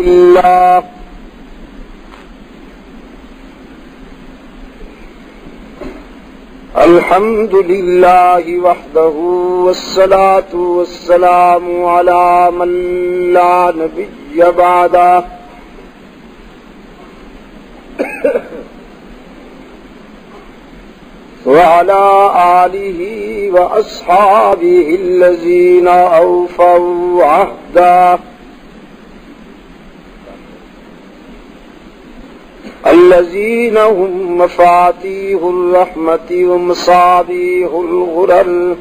لله الحمد لله وحده والصلاة والسلام على من لا نبي بعده وعلى آله وأصحابه الذين أوفوا عهده الذين هم مفاتيح الرحمة ومصابيح الغرر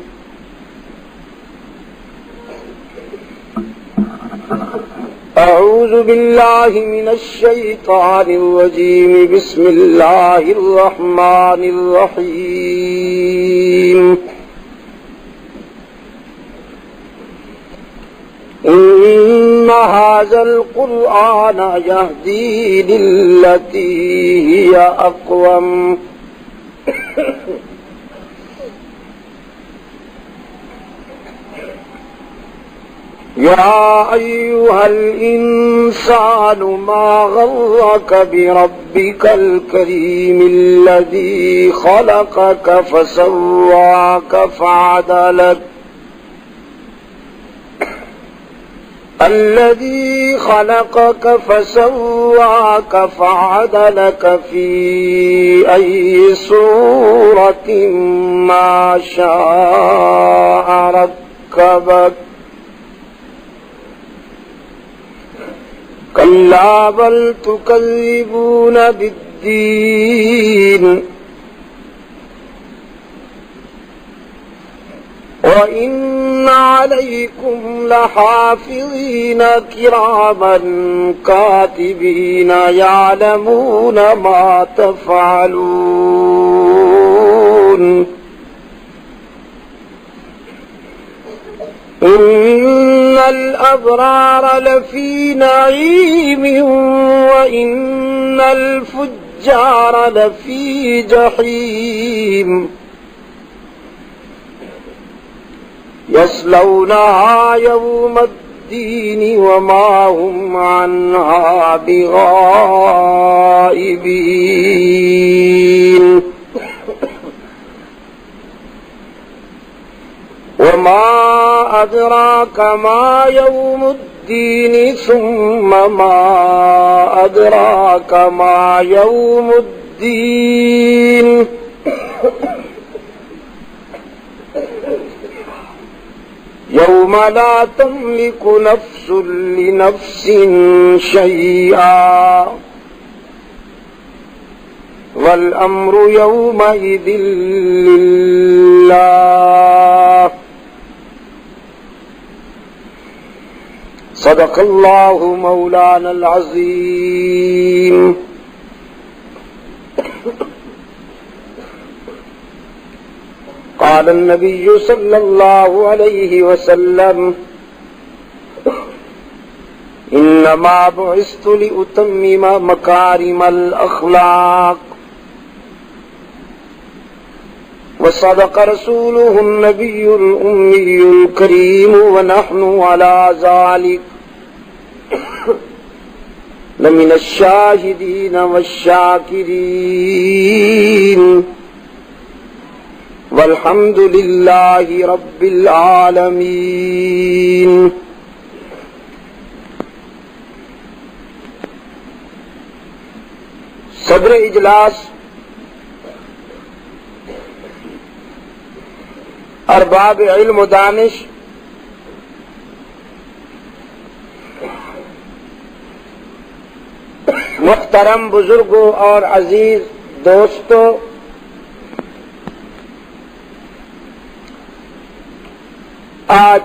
أعوذ بالله من الشيطان الرجيم بسم الله الرحمن الرحيم إن هذا القرآن يهدي للتي هي أقوم يا أيها الإنسان ما غرك بربك الكريم الذي خلقك فسواك فعدلك الذي خلقك فسواك فعدلك في أي صورة ما شاء ركبك كلا بل تكذبون بالدين وإن عليكم لحافظين كراما كاتبين يعلمون ما تفعلون إن الأبرار لفي نعيم وإن الفجار لفي جحيم يصلونها يوم الدين وما هم عنها بغائبين وما أدراك ما يوم الدين ثم ما أدراك ما يوم الدين يوم لا تملك نفس لنفس شيئا والأمر يومئذ لله صدق الله مولانا العظيم قال النبي صلى الله عليه وسلم إنما بعثت لأتمم مكارم الأخلاق وصدق رسوله النبي الأمي الكريم ونحن على ذلك لمن الشاهدين والشاكرين والحمد لله رب العالمين صدر اجلاس ارباب علم و دانش محترم بزرگوں اور عزیز دوستوں، آج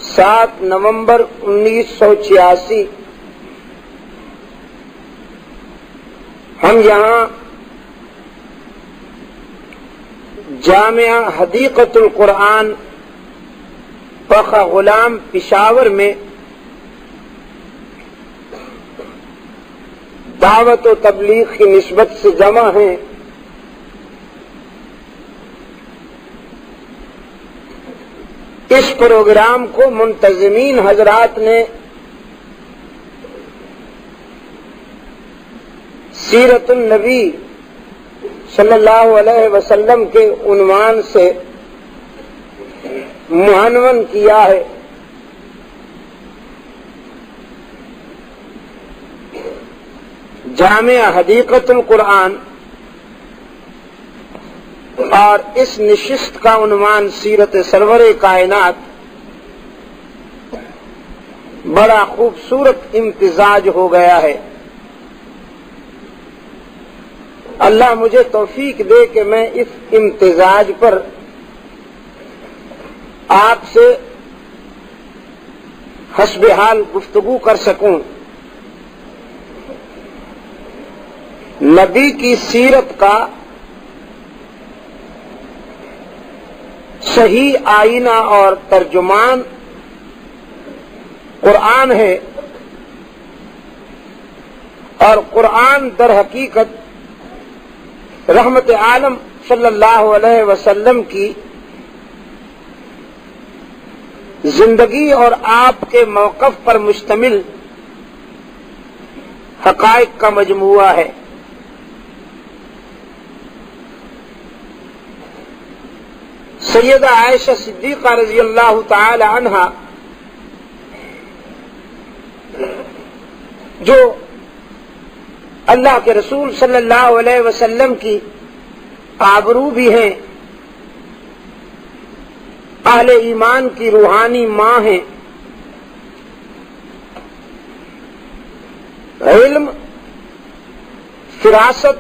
7 نومبر 1986 ہم یہاں جامعہ حدیقۃ القرآن پخا غلام پشاور میں دعوت و تبلیغ کی نسبت سے جمع ہیں۔ اس پروگرام کو منتظمین حضرات نے سیرت النبی صلی اللہ علیہ وسلم کے عنوان سے معنون کیا ہے. جامع حدیقت القرآن اور اس نشست کا عنوان سیرت سرور کائنات بڑا خوبصورت امتزاج ہو گیا ہے. اللہ مجھے توفیق دے کہ میں اس امتزاج پر آپ سے حسب حال گفتگو کر سکوں. نبی کی سیرت کا صحیح آئینہ اور ترجمان قرآن ہے، اور قرآن در حقیقت رحمت عالم صلی اللہ علیہ وسلم کی زندگی اور آپ کے موقف پر مشتمل حقائق کا مجموعہ ہے. سیدہ عائشہ صدیقہ رضی اللہ تعالی عنہا جو اللہ کے رسول صلی اللہ علیہ وسلم کی آبرو بھی ہیں، اہل ایمان کی روحانی ماں ہیں، علم، فراست،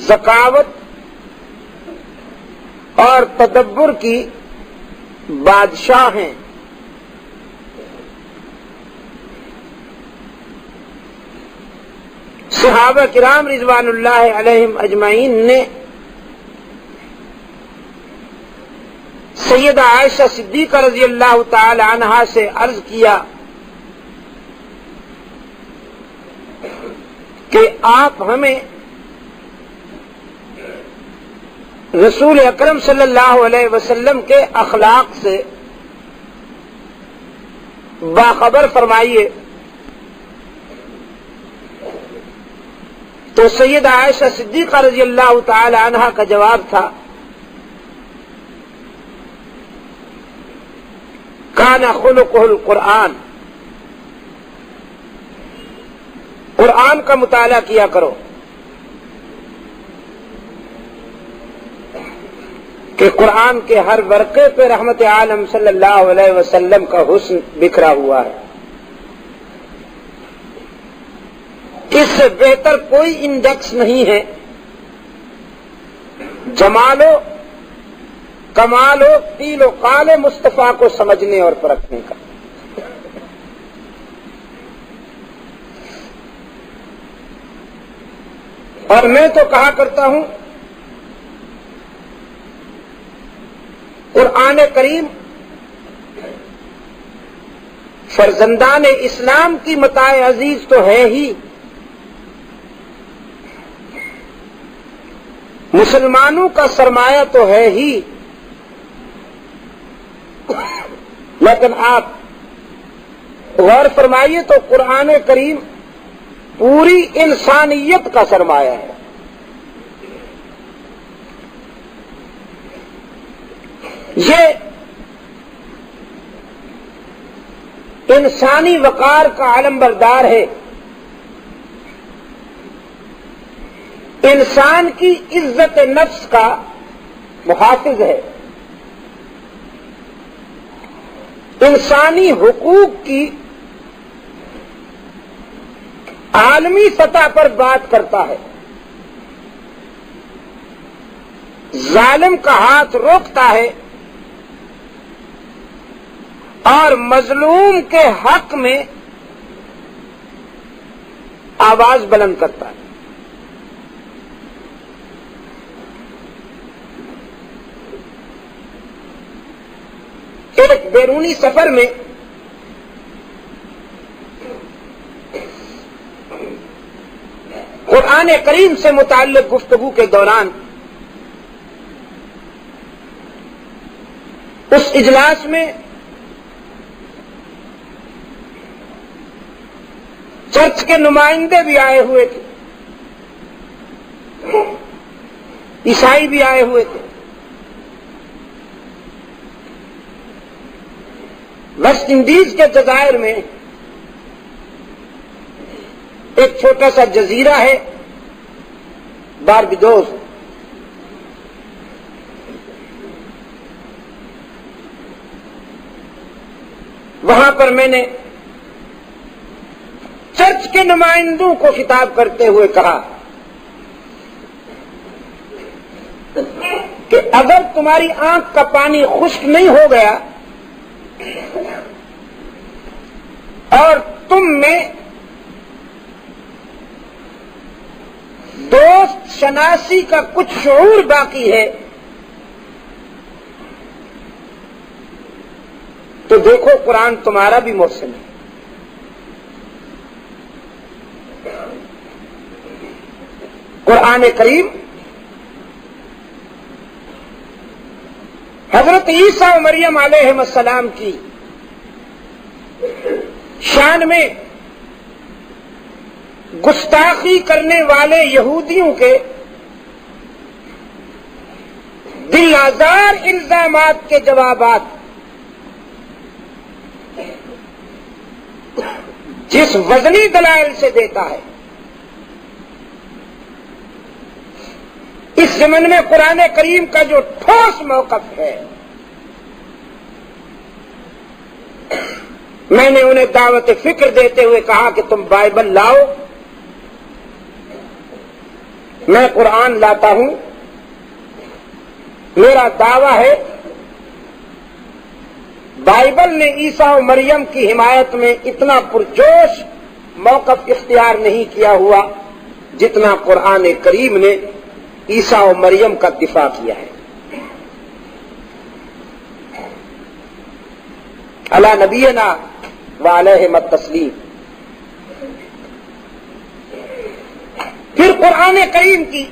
ذکاوت اور تدبر کی بادشاہ ہیں. صحابہ کرام رضوان اللہ علیہم اجمعین نے سیدہ عائشہ صدیقہ رضی اللہ تعالی عنہا سے عرض کیا کہ آپ ہمیں رسول اکرم صلی اللہ علیہ وسلم کے اخلاق سے باخبر فرمائیے. تو سیدہ عائشہ صدیقہ رضی اللہ تعالی عنہا کا جواب تھا کان خلقہ القرآن، قرآن کا مطالعہ کیا کرو کہ قرآن کے ہر ورقے پہ رحمت عالم صلی اللہ علیہ وسلم کا حسن بکھرا ہوا ہے. اس سے بہتر کوئی انڈیکس نہیں ہے جمال و کمال و قیل و قال مصطفیٰ کو سمجھنے اور پرکھنے کا. اور میں تو کہا کرتا ہوں قرآن کریم فرزندان اسلام کی متاع عزیز تو ہے ہی، مسلمانوں کا سرمایہ تو ہے ہی، لیکن آپ غور فرمائیے تو قرآن کریم پوری انسانیت کا سرمایہ ہے. یہ انسانی وقار کا علم بردار ہے، انسان کی عزت نفس کا محافظ ہے، انسانی حقوق کی عالمی سطح پر بات کرتا ہے، ظالم کا ہاتھ روکتا ہے اور مظلوم کے حق میں آواز بلند کرتا ہے. ایک بیرونی سفر میں قرآن کریم سے متعلق گفتگو کے دوران اس اجلاس میں چرچ کے نمائندے بھی آئے ہوئے تھے، عیسائی بھی آئے ہوئے تھے۔ ویسٹ انڈیز کے جزائر میں ایک چھوٹا سا جزیرہ ہے باربیڈوس، وہاں پر میں نے چرچ کے نمائندوں کو خطاب کرتے ہوئے کہا کہ اگر تمہاری آنکھ کا پانی خشک نہیں ہو گیا اور تم میں دوست شناسی کا کچھ شعور باقی ہے تو دیکھو قرآن تمہارا بھی محسن ہے۔ قرآن کریم حضرت عیسیٰ و مریم علیہ السلام کی شان میں گستاخی کرنے والے یہودیوں کے دل آزار الزامات کے جوابات جس وزنی دلائل سے دیتا ہے، اس ضمن میں قرآن کریم کا جو ٹھوس موقف ہے، میں نے انہیں دعوت فکر دیتے ہوئے کہا کہ تم بائبل لاؤ، میں قرآن لاتا ہوں، میرا دعویٰ ہے بائبل نے عیسیٰ و مریم کی حمایت میں اتنا پرجوش موقف اختیار نہیں کیا ہوا جتنا قرآن کریم نے عیسیٰ و مریم کا دفاع کیا ہے۔ علی نبینا وعلیہم التسلیم۔ پھر قرآن کریم کی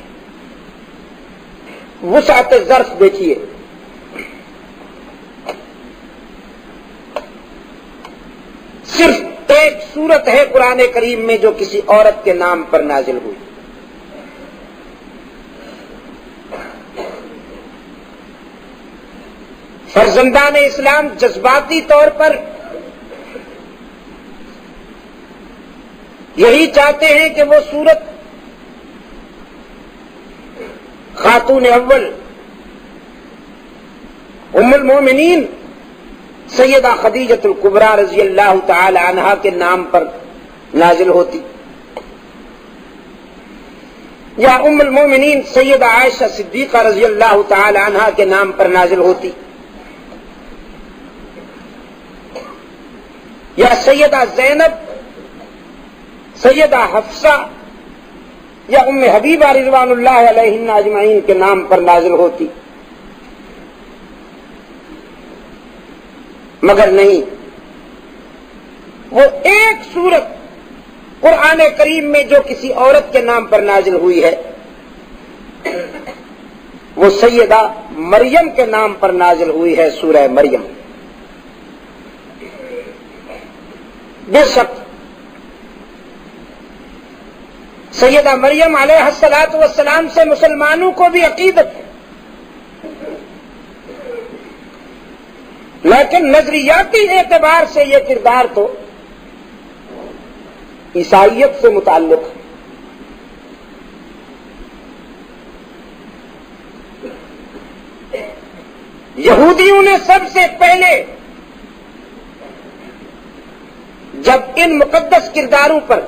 وسعت ظرف دیکھیے، صرف ایک سورت ہے قرآن کریم میں جو کسی عورت کے نام پر نازل ہوئی، فرزندان اسلام جذباتی طور پر یہی چاہتے ہیں کہ وہ سورت خاتون اول ام المومنین سیدہ خدیجۃ الکبریٰ رضی اللہ تعالی عنہا کے نام پر نازل ہوتی، یا ام المومنین سیدہ عائشہ صدیقہ رضی اللہ تعالی عنہا کے نام پر نازل ہوتی، یا سیدہ زینب، سیدہ حفصہ یا ام حبیبہ رضوان اللہ علیہن اجمعین کے نام پر نازل ہوتی، مگر نہیں، وہ ایک سورت قرآن کریم میں جو کسی عورت کے نام پر نازل ہوئی ہے وہ سیدہ مریم کے نام پر نازل ہوئی ہے، سورہ مریم۔ بے شک سیدہ مریم علیہ الصلاۃ والسلام سے مسلمانوں کو بھی عقیدت ہے، لیکن نظریاتی اعتبار سے یہ کردار تو عیسائیت سے متعلق ہے۔ یہودیوں نے سب سے پہلے جب ان مقدس کرداروں پر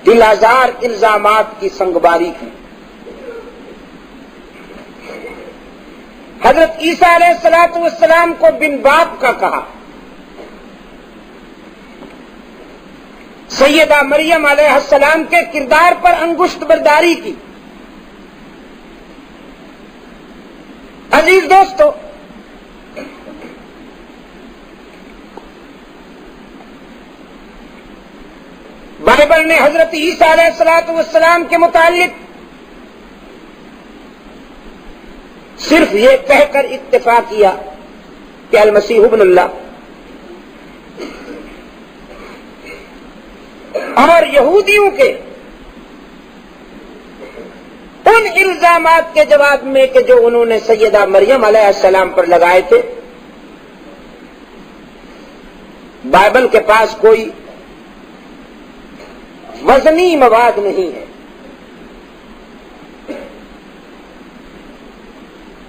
دل آزار الزامات کی سنگباری کی، حضرت عیسیٰ علیہ الصلوۃ والسلام کو بن باپ کا کہا، سیدہ مریم علیہ السلام کے کردار پر انگشت برداری کی۔ عزیز دوستو، بائبل نے حضرت عیسیٰ علیہ الصلوۃ والسلام کے متعلق صرف یہ کہہ کر اکتفا کیا کہ المسیح ابن اللہ، اور یہودیوں کے ان الزامات کے جواب میں کہ جو انہوں نے سیدہ مریم علیہ السلام پر لگائے تھے، بائبل کے پاس کوئی وزنی مواد نہیں ہے،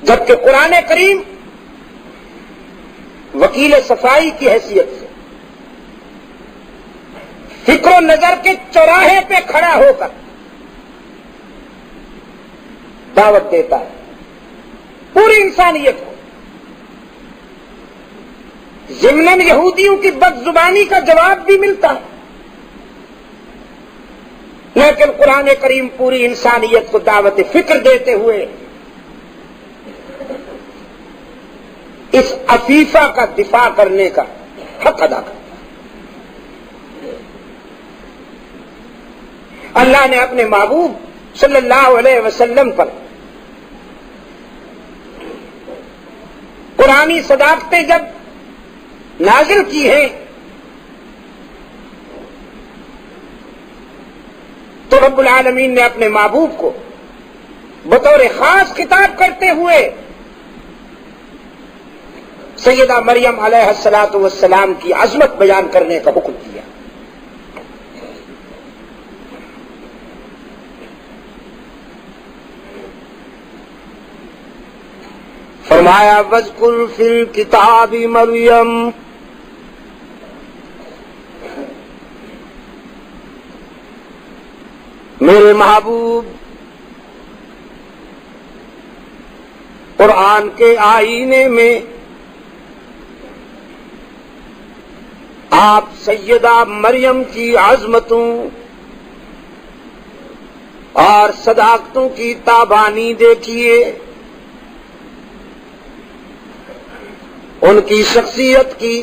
جبکہ قرآن کریم وکیل صفائی کی حیثیت سے فکر و نظر کے چوراہے پہ کھڑا ہو کر دعوت دیتا ہے پوری انسانیت کو۔ ضمناً یہودیوں کی بد زبانی کا جواب بھی ملتا ہے، لیکن قرآن کریم پوری انسانیت کو دعوت فکر دیتے ہوئے اس عفیفہ کا دفاع کرنے کا حق ادا کرتا ہے۔ اللہ نے اپنے محبوب صلی اللہ علیہ وسلم پر قرآنی صداقتیں جب نازل کی ہیں تو رب العالمین نے اپنے محبوب کو بطور خاص خطاب کرتے ہوئے سیدہ مریم علیہ الصلاۃ والسلام کی عظمت بیان کرنے کا حکم دیا۔ فرمایا وَاذْكُرْ فِي الْكِتَابِ مریم، میرے محبوب قرآن کے آئینے میں آپ سیدہ مریم کی عظمتوں اور صداقتوں کی تابانی دیکھیے، ان کی شخصیت کی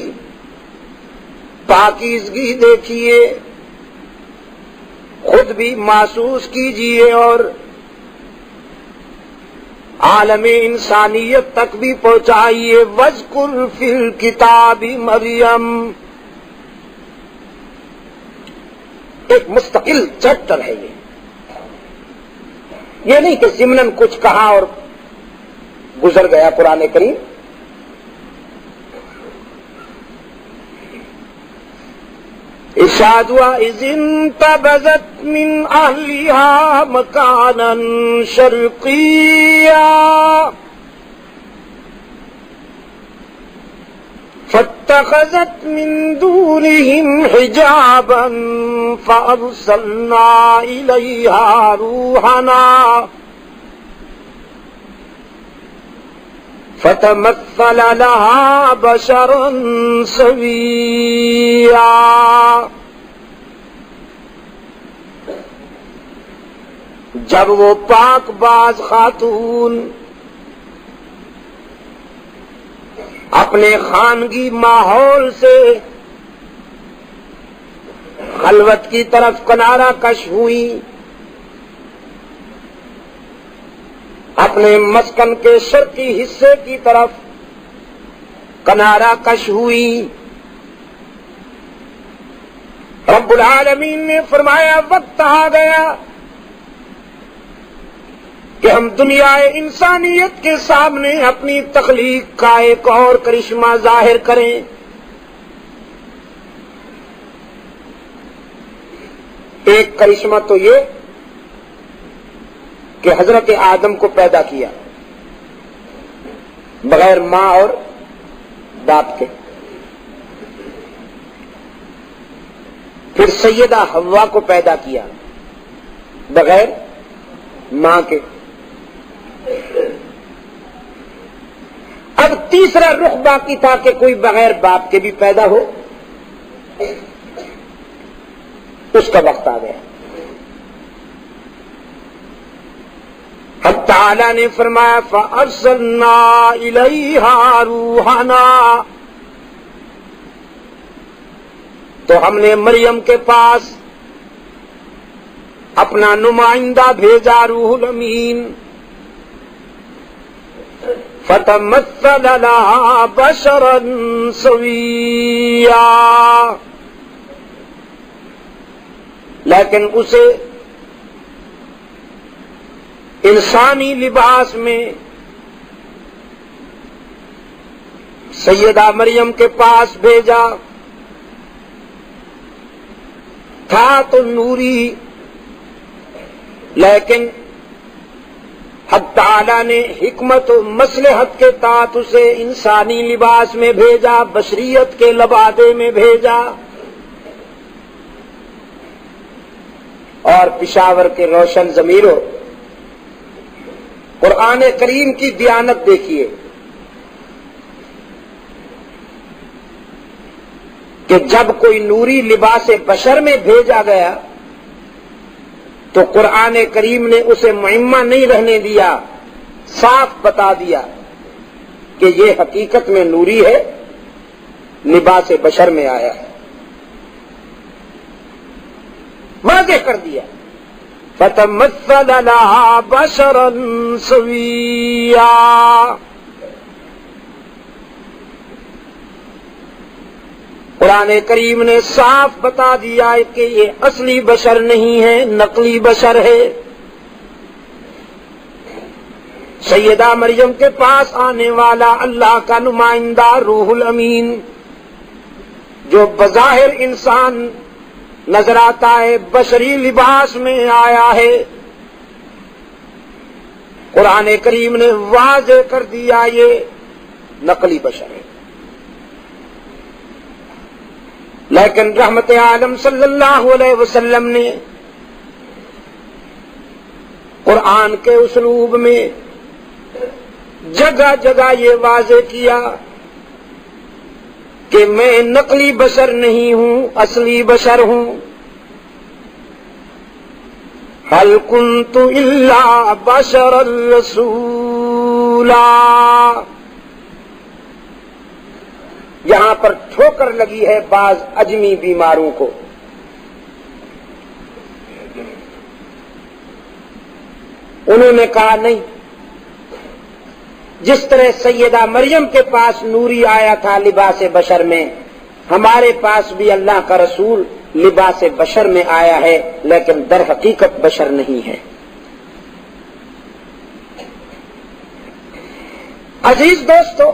پاکیزگی دیکھیے، خود بھی محسوس کیجیے اور عالم انسانیت تک بھی پہنچائیے۔ وَاذْكُرْ فِي الْكِتَابِ مریم، ایک مستقل چیپٹر ہے یہ نہیں کہ ضمناً کچھ کہا اور گزر گیا قرآن کریم۔ ارشاد ہوا اذ انتبذت من اہلھا مکانا شرقیا فاتخذت من دونهم حجابا فارسلنا الیہا روحنا فتمثل لها بشرا سویا۔ جب وہ پاک باز خاتون اپنے خانگی ماحول سے خلوت کی طرف کنارہ کش ہوئی، اپنے مسکن کے شرقی حصے کی طرف کنارہ کش ہوئی، رب العالمین نے فرمایا وقت آ گیا کہ ہم دنیا انسانیت کے سامنے اپنی تخلیق کا ایک اور کرشمہ ظاہر کریں۔ ایک کرشمہ تو یہ کہ حضرت آدم کو پیدا کیا بغیر ماں اور باپ کے، پھر سیدہ حوا کو پیدا کیا بغیر ماں کے، اب تیسرا رخ باقی تھا کہ کوئی بغیر باپ کے بھی پیدا ہو، اس کا وقت آ گیا۔ اب تعالیٰ نے فرمایا فَأَرْسَلْنَا إِلَيْهَا رُوحَنَا، تو ہم نے مریم کے پاس اپنا نمائندہ بھیجا روح الامین، فَتَمَثَّلَ لَهَا بَشَرًا سَوِيًّا، لیکن اسے انسانی لباس میں سیدہ مریم کے پاس بھیجا تھا تو نوری، لیکن حق تعالی نے حکمت و مصلحت کے تحت اسے انسانی لباس میں بھیجا، بشریت کے لبادے میں بھیجا، اور پشاور کے روشن ضمیروں، قرآن کریم کی دیانت دیکھیے کہ جب کوئی نوری لباس بشر میں بھیجا گیا تو قرآن کریم نے اسے معمہ نہیں رہنے دیا، صاف بتا دیا کہ یہ حقیقت میں نوری ہے، لباس بشر میں آیا ہے، واضح کر دیا۔ فَتَمَثَّلَ لَهَا بَشَرًا سَوِيًّا، قرآن کریم نے صاف بتا دیا کہ یہ اصلی بشر نہیں ہے، نقلی بشر ہے۔ سیدہ مریم کے پاس آنے والا اللہ کا نمائندہ روح الامین، جو بظاہر انسان نظر آتا ہے، بشری لباس میں آیا ہے، قرآن کریم نے واضح کر دیا یہ نقلی بشر ہے۔ لیکن رحمت عالم صلی اللہ علیہ وسلم نے قرآن کے اسلوب میں جگہ جگہ یہ واضح کیا کہ میں نقلی بشر نہیں ہوں، اصلی بشر ہوں۔ هل كنت إلا بشرا رسولا، یہاں پر ٹھوکر لگی ہے بعض اجمی بیماروں کو۔ انہوں نے کہا نہیں، جس طرح سیدہ مریم کے پاس نوری آیا تھا لباس بشر میں، ہمارے پاس بھی اللہ کا رسول لباس بشر میں آیا ہے، لیکن در حقیقت بشر نہیں ہے۔ عزیز دوستو،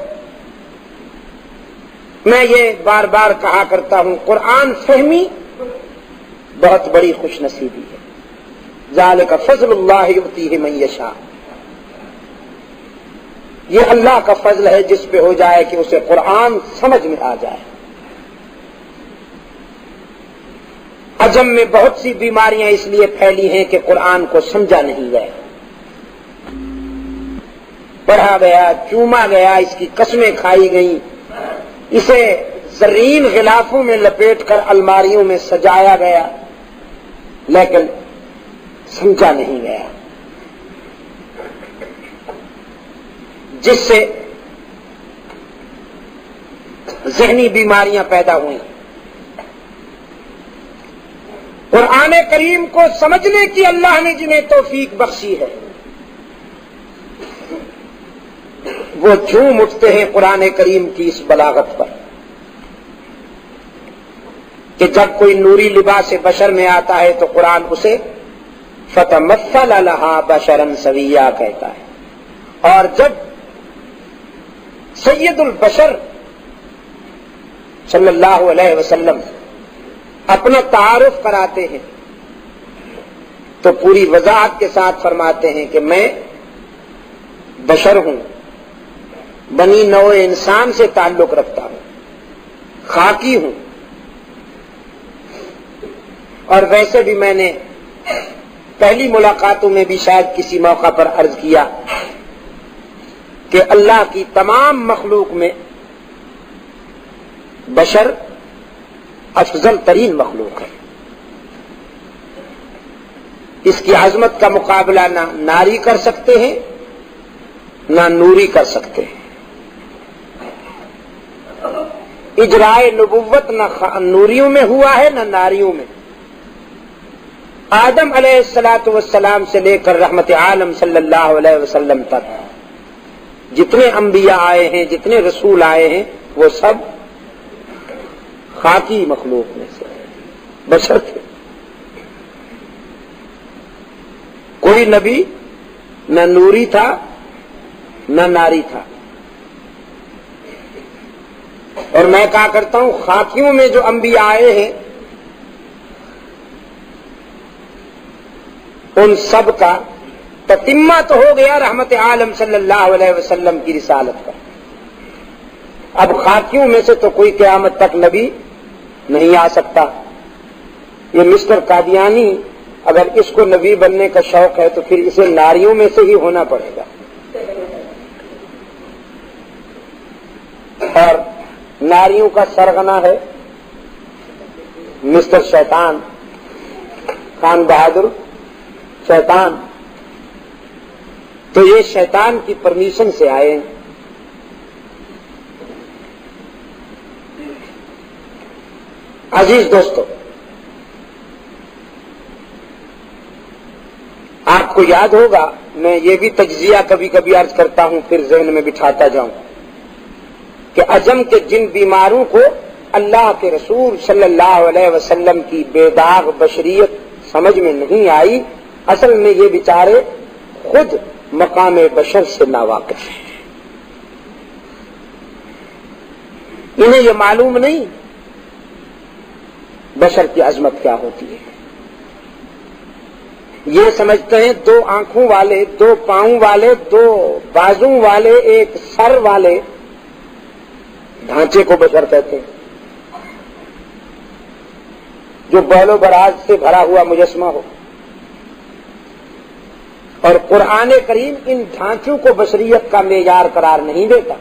میں یہ بار بار کہا کرتا ہوں، قرآن فہمی بہت بڑی خوش نصیبی ہے۔ ذالک فضل اللہ یؤتیہ من یشاء، یہ اللہ کا فضل ہے جس پہ ہو جائے کہ اسے قرآن سمجھ میں آ جائے۔ عجم میں بہت سی بیماریاں اس لیے پھیلی ہیں کہ قرآن کو سمجھا نہیں گیا، پڑھا گیا، چوما گیا، اس کی قسمیں کھائی گئیں، اسے زرین غلافوں میں لپیٹ کر الماریوں میں سجایا گیا، لیکن سمجھا نہیں گیا، جس سے ذہنی بیماریاں پیدا ہوئیں۔ قرآن کریم کو سمجھنے کی اللہ نے جنہیں توفیق بخشی ہے، وہ جھوم اٹھتے ہیں قرآن کریم کی اس بلاغت پر کہ جب کوئی نوری لباس بشر میں آتا ہے تو قرآن اسے فَتَمَثَّلَ لَهَا بَشَرًا سَوِيًّا کہتا ہے، اور جب سید البشر صلی اللہ علیہ وسلم اپنا تعارف کراتے ہیں تو پوری وضاحت کے ساتھ فرماتے ہیں کہ میں بشر ہوں، بنی نوع انسان سے تعلق رکھتا ہوں، خاکی ہوں، اور ویسے بھی میں نے پہلی ملاقاتوں میں بھی شاید کسی موقع پر عرض کیا کہ اللہ کی تمام مخلوق میں بشر افضل ترین مخلوق ہے، اس کی عظمت کا مقابلہ نہ ناری کر سکتے ہیں نہ نوری کر سکتے ہیں۔ اجرائے نبوت نہ نوریوں میں ہوا ہے نہ ناریوں میں۔ آدم علیہ السلام سے لے کر رحمت عالم صلی اللہ علیہ وسلم تک جتنے انبیاء آئے ہیں، جتنے رسول آئے ہیں، وہ سب خاکی مخلوق میں سے بشر تھے۔ کوئی نبی نہ نوری تھا نہ ناری تھا. اور میں کہا کرتا ہوں خاکیوں میں جو انبیاء آئے ہیں ان سب کا تتمہ تو ہو گیا رحمت عالم صلی اللہ علیہ وسلم کی رسالت کا. اب خاکیوں میں سے تو کوئی قیامت تک نبی نہیں آ سکتا. یہ مسٹر قادیانی اگر اس کو نبی بننے کا شوق ہے تو پھر اسے ناریوں میں سے ہی ہونا پڑے گا. اور ناریوں کا سرغنہ ہے مسٹر شیطان، خان بہادر شیطان. تو یہ شیطان کی پرمیشن سے آئے ہیں. عزیز دوستو، آپ کو یاد ہوگا میں یہ بھی تجزیہ کبھی کبھی عرض کرتا ہوں پھر ذہن میں بٹھاتا جاؤں کہ عجم کے جن بیماروں کو اللہ کے رسول صلی اللہ علیہ وسلم کی بے داغ بشریت سمجھ میں نہیں آئی، اصل میں یہ بیچارے خود مقام بشر سے ناواقف ہیں. انہیں یہ معلوم نہیں بشر کی عظمت کیا ہوتی ہے. یہ سمجھتے ہیں دو آنکھوں والے، دو پاؤں والے، دو بازوں والے، ایک سر والے ڈھانچے کو بشر کہتے ہیں، جو بول و براز سے بھرا ہوا مجسمہ ہو. اور قرآن کریم ان ڈھانچوں کو بشریت کا معیار قرار نہیں دیتا.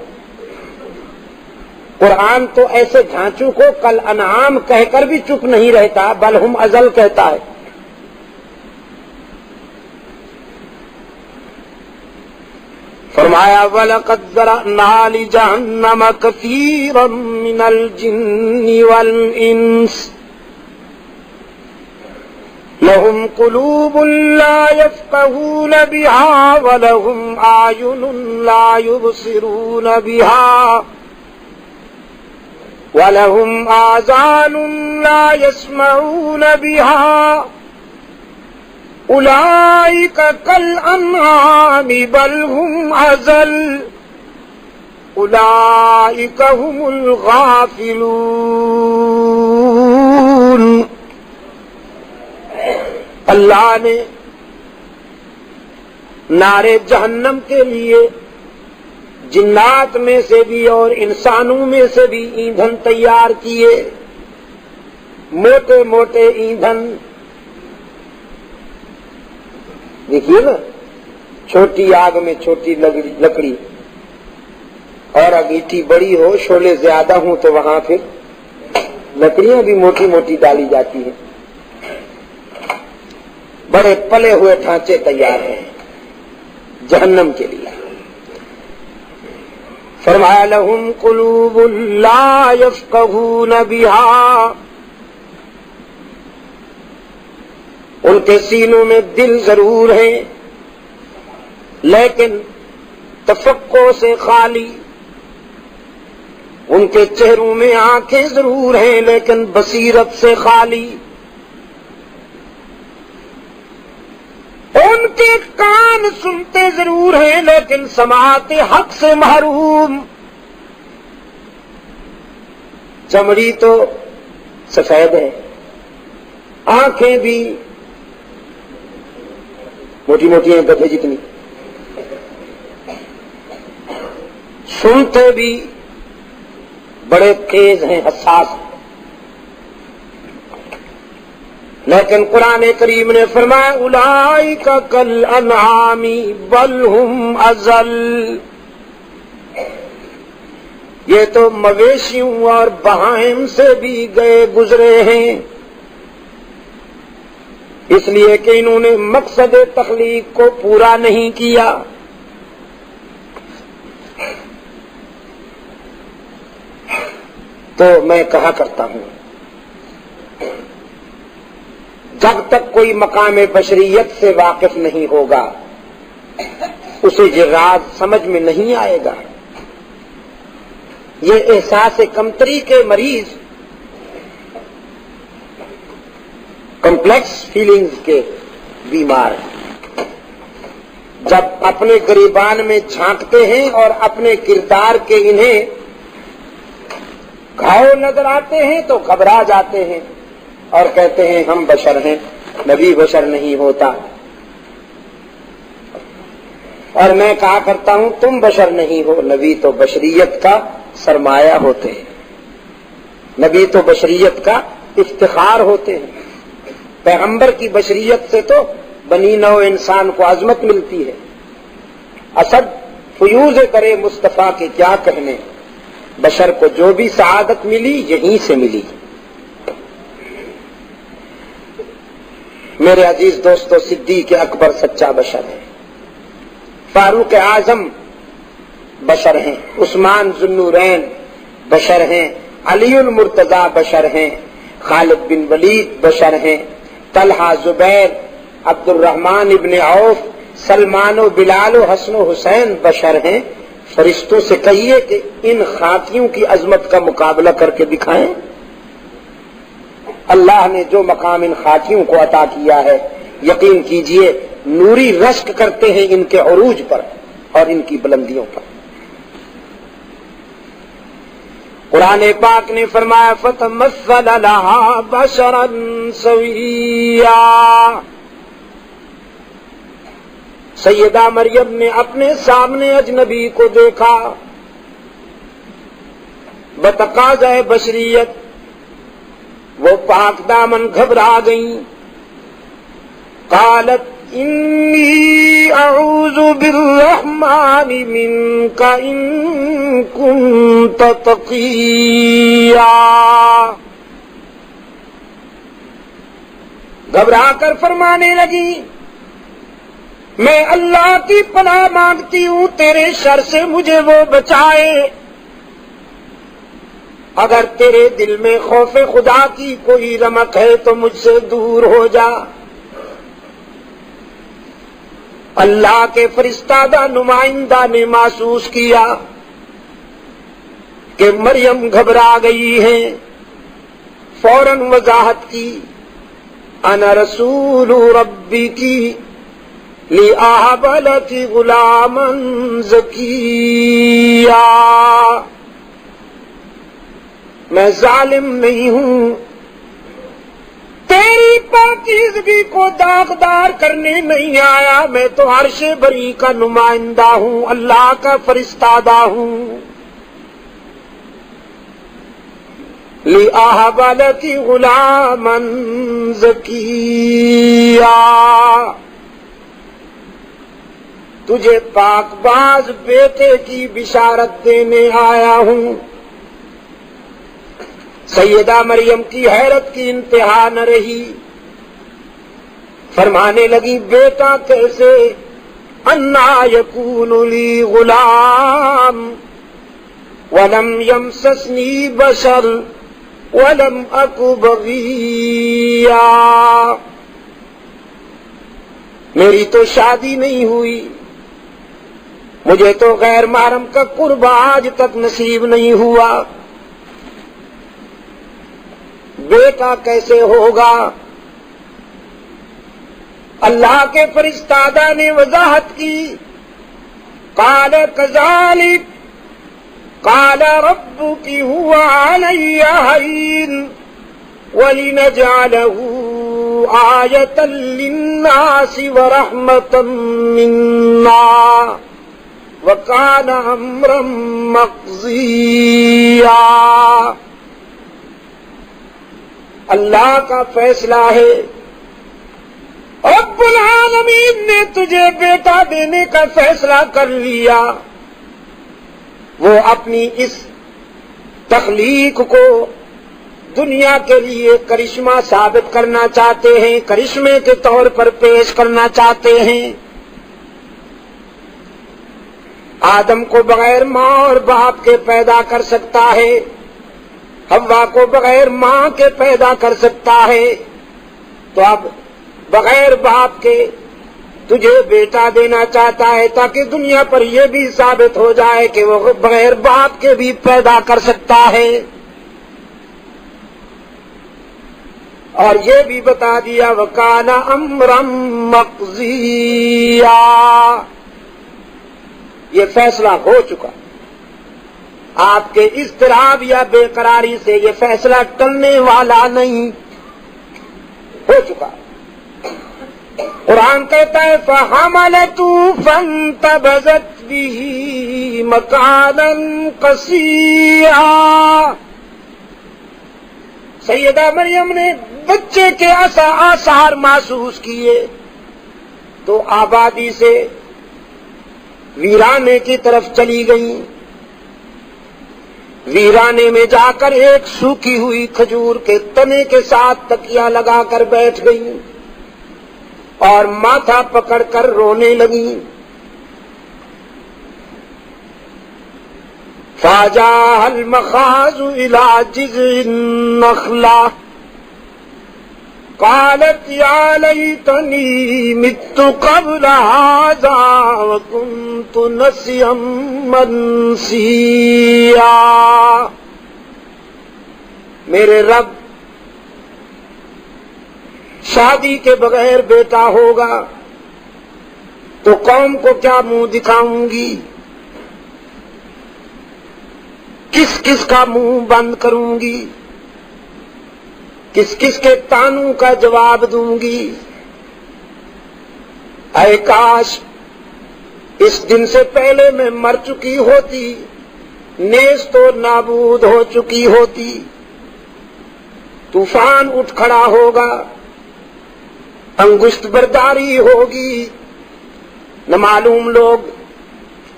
قرآن تو ایسے ڈھانچوں کو کل انعام کہہ کر بھی چپ نہیں رہتا، بل ہم ازل کہتا ہے. فرمایا وَلَقَدْ ذَرَأْنَا لِجَهَنَّمَ كَثِيرًا مِنَ الْجِنِّ وَالْإِنسِ لَهُمْ قُلُوبٌ لَا يَفْقَهُونَ بِهَا وَلَهُمْ أَعْيُنٌ لَا يُبْصِرُونَ بِهَا وَلَهُمْ آذَانٌ لَا يَسْمَعُونَ بِهَا أُولَئِكَ كَالْأَنْعَامِ بَلْ هُمْ أَضَلُّ أُولَئِكَ هُمُ الْغَافِلُونَ. اللہ نے نارے جہنم کے لیے جنات میں سے بھی اور انسانوں میں سے بھی ایندھن تیار کیے، موٹے موٹے ایندھن. دیکھیے نا، چھوٹی آگ میں چھوٹی لکڑی، اور انگیٹھی بڑی ہو، شعلے زیادہ ہوں تو وہاں پھر لکڑیاں بھی موٹی موٹی ڈالی جاتی ہیں. بڑے پلے ہوئے ڈھانچے تیار ہیں جہنم کے لیے. فرمایا لہم قلوب لا یفقہون بہا، ان کے سینوں میں دل ضرور ہیں لیکن تفقہ سے خالی. ان کے چہروں میں آنکھیں ضرور ہیں لیکن بصیرت سے خالی. ان کے کان سنتے ضرور ہیں لیکن سماعت حق سے محروم. چمڑی تو سفید ہے، آنکھیں بھی موٹی موٹی ہیں گدھے جتنی، سنتے بھی بڑے تیز ہیں، حساس ہیں. لیکن قرآن کریم نے فرمایا اولئک کالانعام بل ہم اضل، یہ تو مویشیوں اور بہائم سے بھی گئے گزرے ہیں، اس لیے کہ انہوں نے مقصد تخلیق کو پورا نہیں کیا. تو میں کہا کرتا ہوں جب تک کوئی مقام بشریت سے واقف نہیں ہوگا اسے یہ راز سمجھ میں نہیں آئے گا. یہ احساس کمتری کے مریض، کمپلیکس فیلنگز کے بیمار ہیں. جب اپنے گریبان میں جھانکتے ہیں اور اپنے کردار کے انہیں گھاؤ نظر آتے ہیں تو گھبرا جاتے ہیں اور کہتے ہیں ہم بشر ہیں، نبی بشر نہیں ہوتا۔ اور میں کہا کرتا ہوں تم بشر نہیں ہو، نبی تو بشریت کا سرمایہ ہوتے ہیں، نبی تو بشریت کا افتخار ہوتے ہیں۔ پیغمبر کی بشریت سے تو بنی نوع انسان کو عظمت ملتی ہے۔ اسد فیوز کرے مصطفیٰ کے کیا کہنے، بشر کو جو بھی سعادت ملی یہیں سے ملی۔ میرے عزیز دوستو، صدیق اکبر سچا بشر ہے، فاروق اعظم بشر ہیں، عثمان ذوالنورین بشر ہیں، علی المرتضی بشر ہیں، خالد بن ولید بشر ہیں، طلحہ زبیر عبد الرحمن ابن عوف سلمان و بلال و حسن و حسین بشر ہیں۔ فرشتوں سے کہیے کہ ان خاکیوں کی عظمت کا مقابلہ کر کے دکھائیں۔ اللہ نے جو مقام ان خاکیوں کو عطا کیا ہے، یقین کیجئے نوری رشک کرتے ہیں ان کے عروج پر اور ان کی بلندیوں پر۔ قرآن پاک نے فرمایا فَتَمَثَّلَ لَهَا بَشَرًا سَوِيًّا، سیدہ مریم نے اپنے سامنے اجنبی کو دیکھا، بتقاضۂ بشریت وہ پاک دامن گھبرا گئیں۔ قالت انی اعوذ بالرحمن منک ان کنت تقیا، گھبرا کر فرمانے لگی میں اللہ کی پناہ مانگتی ہوں تیرے شر سے مجھے وہ بچائے، اگر تیرے دل میں خوف خدا کی کوئی رمق ہے تو مجھ سے دور ہو جا۔ اللہ کے فرستادہ نمائندہ نے محسوس کیا کہ مریم گھبرا گئی ہیں، فوراً وضاحت کی انا رسول ربی کی لِأَهَبَ لَكِ غُلَامًا زَكِيًّا، میں ظالم نہیں ہوں، تیری پاکیزگی کو داغدار کرنے نہیں آیا، میں تو عرش بری کا نمائندہ ہوں، اللہ کا فرستادہ ہوں۔ لِأَهَبَ لَكِ غُلَامًا زَكِيًّا، تجھے پاک باز بیٹے کی بشارت دینے آیا ہوں۔ سیدہ مریم کی حیرت کی انتہا نہ رہی، فرمانے لگی بیٹا کیسے، انا یکون لی غلام ولم یمسسنی بشر ولم اک بغیا، میری تو شادی نہیں ہوئی، مجھے تو غیر محرم کا قرب آج تک نصیب نہیں ہوا، بیٹا کیسے ہوگا؟ اللہ کے فرستادہ نے وضاحت کی، قال کذالک قال ربک هو علی ہین ولنجعلہ آیۃ للناس ورحمۃ منا وَكَانَ أَمْرًا مَقْضِيًّا، اللہ کا فیصلہ ہے، رب العالمین نے تجھے بیٹا دینے کا فیصلہ کر لیا۔ وہ اپنی اس تخلیق کو دنیا کے لیے کرشمہ ثابت کرنا چاہتے ہیں، کرشمے کے طور پر پیش کرنا چاہتے ہیں۔ آدم کو بغیر ماں اور باپ کے پیدا کر سکتا ہے، حوا کو بغیر ماں کے پیدا کر سکتا ہے، تو اب بغیر باپ کے تجھے بیٹا دینا چاہتا ہے تاکہ دنیا پر یہ بھی ثابت ہو جائے کہ وہ بغیر باپ کے بھی پیدا کر سکتا ہے۔ اور یہ بھی بتا دیا وَكَانَ أَمْرًا مَقْضِيًّا، یہ فیصلہ ہو چکا، آپ کے اضطراب یا بے قراری سے یہ فیصلہ ٹلنے والا نہیں، ہو چکا۔ قرآن کہتا ہے فَحَمَلَتْهُ فَانْتَبَذَتْ بِهِ مَكَانًا قَصِيًّا، سیدہ مریم نے بچے کے آثار محسوس کیے تو آبادی سے ویرانے کی طرف چلی گئیں، ویرانے میں جا کر ایک سوکھی ہوئی کھجور کے تنے کے ساتھ تکیہ لگا کر بیٹھ گئیں اور ماتھا پکڑ کر رونے لگیں۔ فَجَاءَ الْمَخَاضُ إِلَىٰ جِذْعِ النَّخْلَةِ قَالَتْ يَا لَيْتَنِي مِتُّ قَبْلَ هَٰذَا وَكُنتُ نَسْيًّا مَّنسِيًّا، میرے رب شادی کے بغیر بیٹا ہوگا تو قوم کو کیا منہ دکھاؤں گی، کس کس کا منہ بند کروں گی، کس کس کے تانوں کا جواب دوں گی۔ اے کاش اس دن سے پہلے میں مر چکی ہوتی، نیست و نابود ہو چکی ہوتی، طوفان اٹھ کھڑا ہوگا، انگشت برداری ہوگی، نہ معلوم لوگ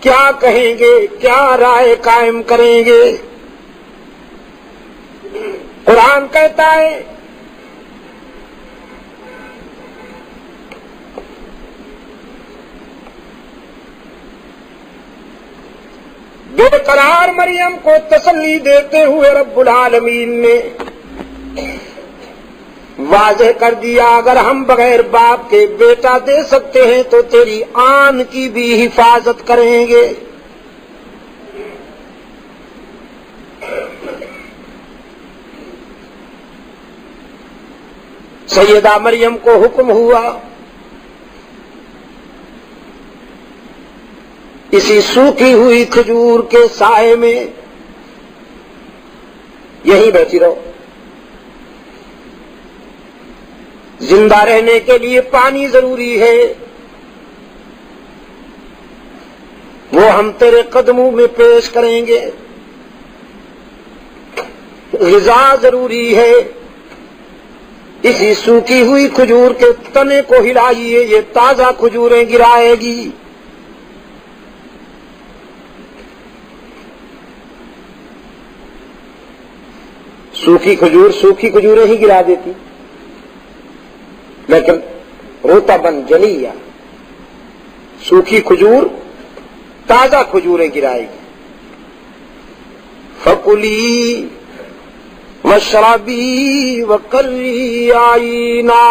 کیا کہیں گے، کیا رائے قائم کریں گے۔ قرآن کہتا ہے بے قرار مریم کو تسلی دیتے ہوئے رب العالمین نے واضح کر دیا اگر ہم بغیر باپ کے بیٹا دے سکتے ہیں تو تیری آن کی بھی حفاظت کریں گے۔ سیدہ مریم کو حکم ہوا اسی سوکھی ہوئی کھجور کے سائے میں یہیں بیٹھی رہو، زندہ رہنے کے لیے پانی ضروری ہے، وہ ہم تیرے قدموں میں پیش کریں گے، غذا ضروری ہے، اسی سوکھی ہوئی کھجور کے تنے کو ہلائیے، یہ تازہ کھجوریں گرائے گی۔ سوکھی کھجوریں ہی گرا دیتی، لیکن روتا بن جلیہ سوکھی کھجور تازہ کھجوریں گرائے گی۔ فَكُلِي وَاشْرَبِي وَقَرِّي عَيْنًا،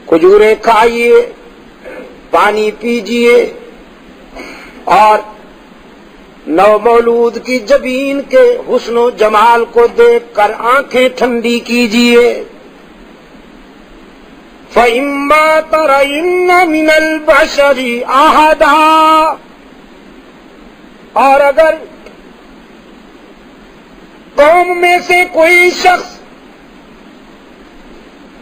کھجوریں کھائیے، پانی پیجیے اور نومولود کی جبین کے حسن و جمال کو دیکھ کر آنکھیں ٹھنڈی کیجیے۔ فَإِمَّا تَرَيِنَّ مِنَ الْبَشَرِ أَحَدًا، اور اگر قوم میں سے کوئی شخص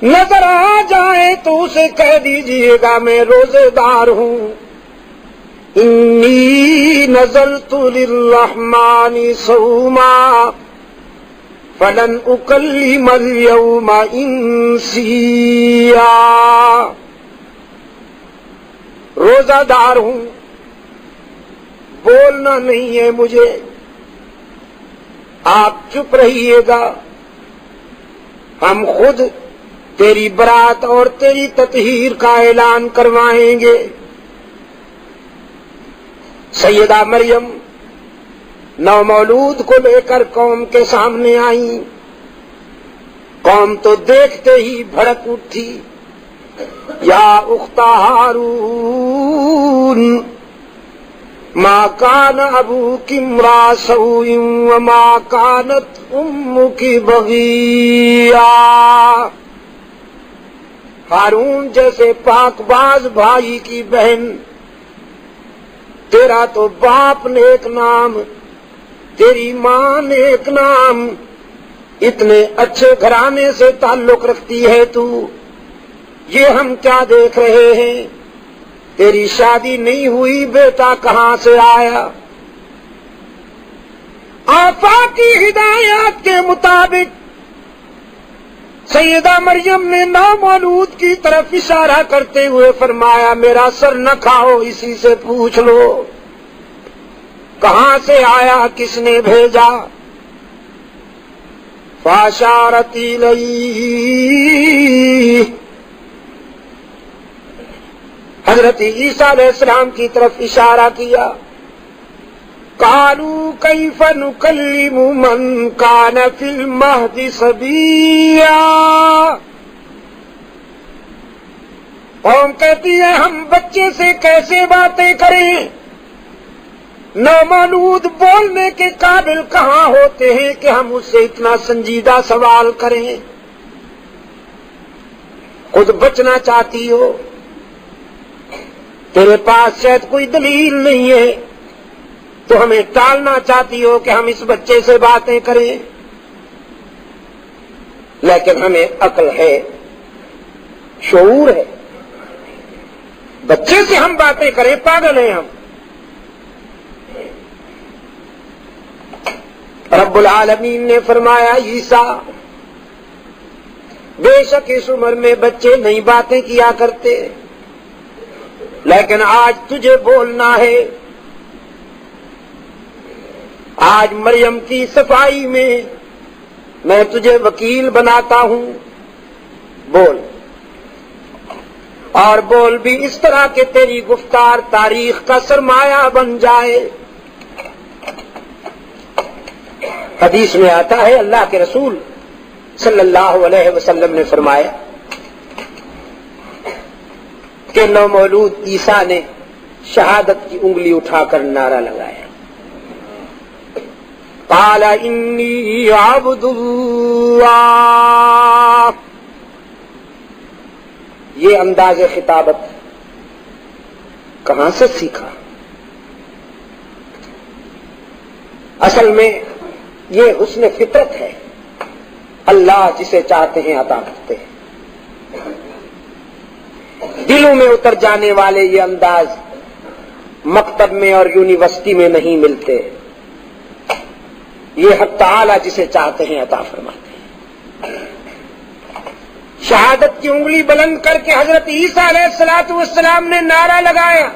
نظر آ جائے تو اسے کہہ دیجئے گا میں روزے دار ہوں، انی نذرت للرحمن صوما فلن اکلم اليوم انسیا، روزہ دار ہوں، بولنا نہیں ہے مجھے، آپ چپ رہیے گا، ہم خود تیری برات اور تیری تطہیر کا اعلان کروائیں گے۔ سیدہ مریم نومولود کو لے کر قوم کے سامنے آئیں، قوم تو دیکھتے ہی بھڑک اٹھی، یا اخت ہارون ما کان ابوک امرأ سوء وما کانت أمك بغيا. ہارون جیسے پاک باز بھائی کی بہن، تیرا تو باپ نیک نام، تیری ماں نیک نام، اتنے اچھے گھرانے سے تعلق رکھتی ہے تو، یہ ہم کیا دیکھ رہے ہیں؟ تیری شادی نہیں ہوئی، بیٹا کہاں سے آیا؟ آفاقی ہدایات کے مطابق سیدہ مریم نے نامولود کی طرف اشارہ کرتے ہوئے فرمایا میرا سر نہ کھاؤ، اسی سے پوچھ لو کہاں سے آیا، کس نے بھیجا؟ فاشارت الیہ، حضرت عیسیٰ علیہ السلام کی طرف اشارہ کیا. قالوا کیف نکلم من کان فی المہد صبیا. قوم کہتی ہے ہم بچے سے کیسے باتیں کریں؟ نامولود بولنے کے قابل کہاں ہوتے ہیں کہ ہم اس سے اتنا سنجیدہ سوال کریں؟ خود بچنا چاہتی ہو، تیرے پاس شاید کوئی دلیل نہیں ہے، تو ہمیں ٹالنا چاہتی ہو کہ ہم اس بچے سے باتیں کریں. لیکن ہمیں عقل ہے، شعور ہے، بچے سے ہم باتیں کریں؟ پاگل ہیں ہم. رب العالمین نے فرمایا عیسیٰ بے شک اس عمر میں بچے نہیں باتیں کیا کرتے، لیکن آج تجھے بولنا ہے. آج مریم کی صفائی میں میں تجھے وکیل بناتا ہوں، بول. اور بول بھی اس طرح کہ تیری گفتار تاریخ کا سرمایہ بن جائے. حدیث میں آتا ہے اللہ کے رسول صلی اللہ علیہ وسلم نے فرمایا کہ نومولود عیسیٰ نے شہادت کی انگلی اٹھا کر نعرہ لگایا، قال انی عبد اللہ. یہ انداز خطابت کہاں سے سیکھا؟ اصل میں یہ حسن فطرت ہے، اللہ جسے چاہتے ہیں عطا کرتے ہیں. دلوں میں اتر جانے والے یہ انداز مکتب میں اور یونیورسٹی میں نہیں ملتے، یہ حق تعالی جسے چاہتے ہیں عطا فرماتے ہیں. شہادت کی انگلی بلند کر کے حضرت عیسیٰ علیہ السلام نے نعرہ لگایا،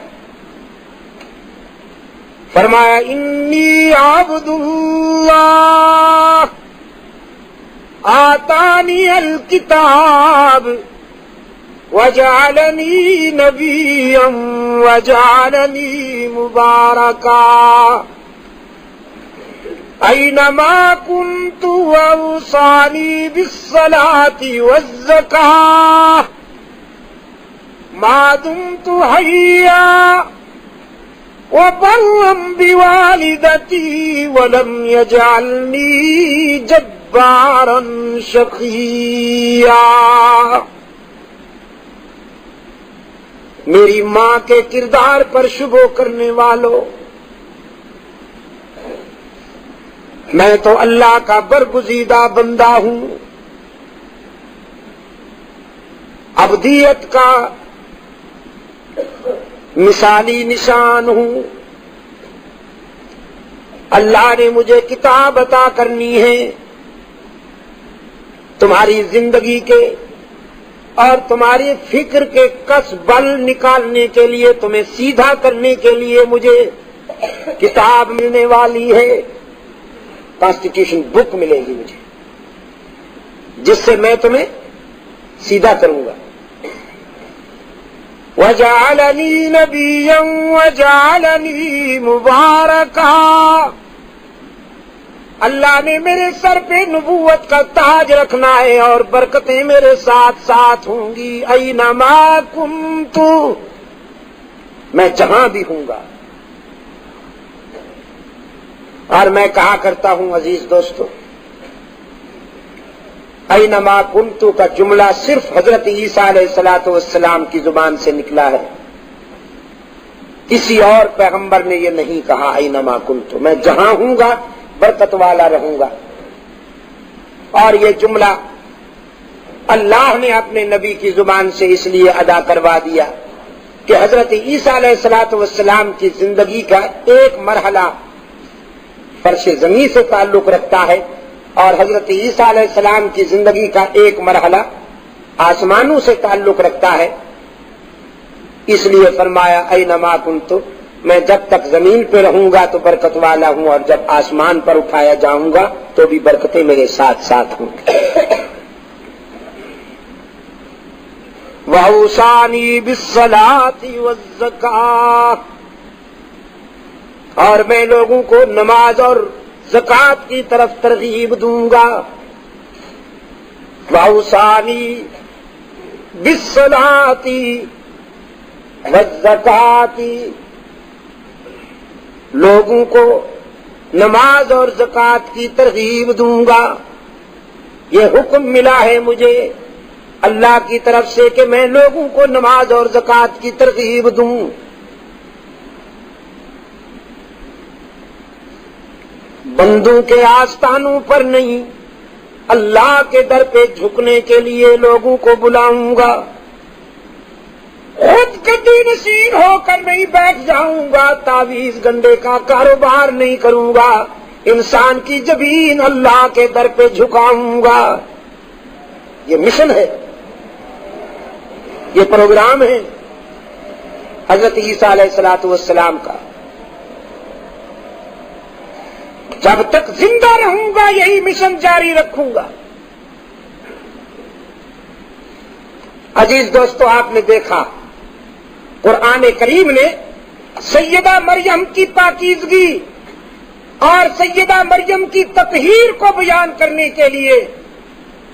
فرمایا انی عبد اللہ آتانی الکتاب وجعلنی نبیا وجعلنی مبارکا اینما کنت اوصانی بالصلاۃ والزکاۃ ما دمت حیا وبرا بوالدتی ولم یجعلنی جبارا شقیا. میری ماں کے کردار پر شبہ کرنے والوں، میں تو اللہ کا برگزیدہ بندہ ہوں، عبدیت کا مثالی نشان ہوں. اللہ نے مجھے کتاب عطا کرنی ہے، تمہاری زندگی کے اور تمہاری فکر کے کس بل نکالنے کے لیے، تمہیں سیدھا کرنے کے لیے مجھے کتاب ملنے والی ہے. کانسٹیٹیوشن بک ملے گی مجھے، جس سے میں تمہیں سیدھا کروں گا. وَجَعَلَنِي نَبِيًّا وَجَعَلَنِي مُبَارَكًا. اللہ نے میرے سر پہ نبوت کا تاج رکھنا ہے اور برکتیں میرے ساتھ ساتھ ہوں گی. اینما کنت، میں جہاں بھی ہوں گا. اور میں کہا کرتا ہوں عزیز دوستو، اینما کنتو کا جملہ صرف حضرت عیسیٰ علیہ الصلوۃ والسلام کی زبان سے نکلا ہے، کسی اور پیغمبر نے یہ نہیں کہا اینما کنتو، میں جہاں ہوں گا برکت والا رہوں گا۔ اور یہ جملہ اللہ نے اپنے نبی کی زبان سے اس لیے ادا کروا دیا کہ حضرت عیسیٰ علیہ الصلوۃ والسلام کی زندگی کا ایک مرحلہ فرش زمین سے تعلق رکھتا ہے اور حضرت عیسیٰ علیہ السلام کی زندگی کا ایک مرحلہ آسمانوں سے تعلق رکھتا ہے، اس لیے فرمایا اینما کنتو، میں جب تک زمین پہ رہوں گا تو برکت والا ہوں، اور جب آسمان پر اٹھایا جاؤں گا تو بھی برکتیں میرے ساتھ ساتھ ہوں گی۔ وَأَوْصَانِي بِالصَّلَاةِ وَالزَّكَاةِ، اور میں لوگوں کو نماز اور زکوٰۃ کی طرف ترغیب دوں گا۔ وَأَوْصَانِي بِالصَّلَاةِ وَالزَّكَاةِ، لوگوں کو نماز اور زکوٰۃ کی ترغیب دوں گا۔ یہ حکم ملا ہے مجھے اللہ کی طرف سے کہ میں لوگوں کو نماز اور زکوٰۃ کی ترغیب دوں۔ بندوں کے آستانوں پر نہیں، اللہ کے در پہ جھکنے کے لیے لوگوں کو بلاؤں گا۔ خود گدی نشین ہو کر نہیں بیٹھ جاؤں گا، تعویذ گنڈے کا کاروبار نہیں کروں گا، انسان کی جبین اللہ کے در پہ جھکاؤں گا۔ یہ مشن ہے، یہ پروگرام ہے حضرت عیسیٰ علیہ الصلوۃ والسلام کا۔ جب تک زندہ رہوں گا یہی مشن جاری رکھوں گا۔ عزیز دوستو، آپ نے دیکھا قرآن کریم نے سیدہ مریم کی پاکیزگی اور سیدہ مریم کی تطہیر کو بیان کرنے کے لیے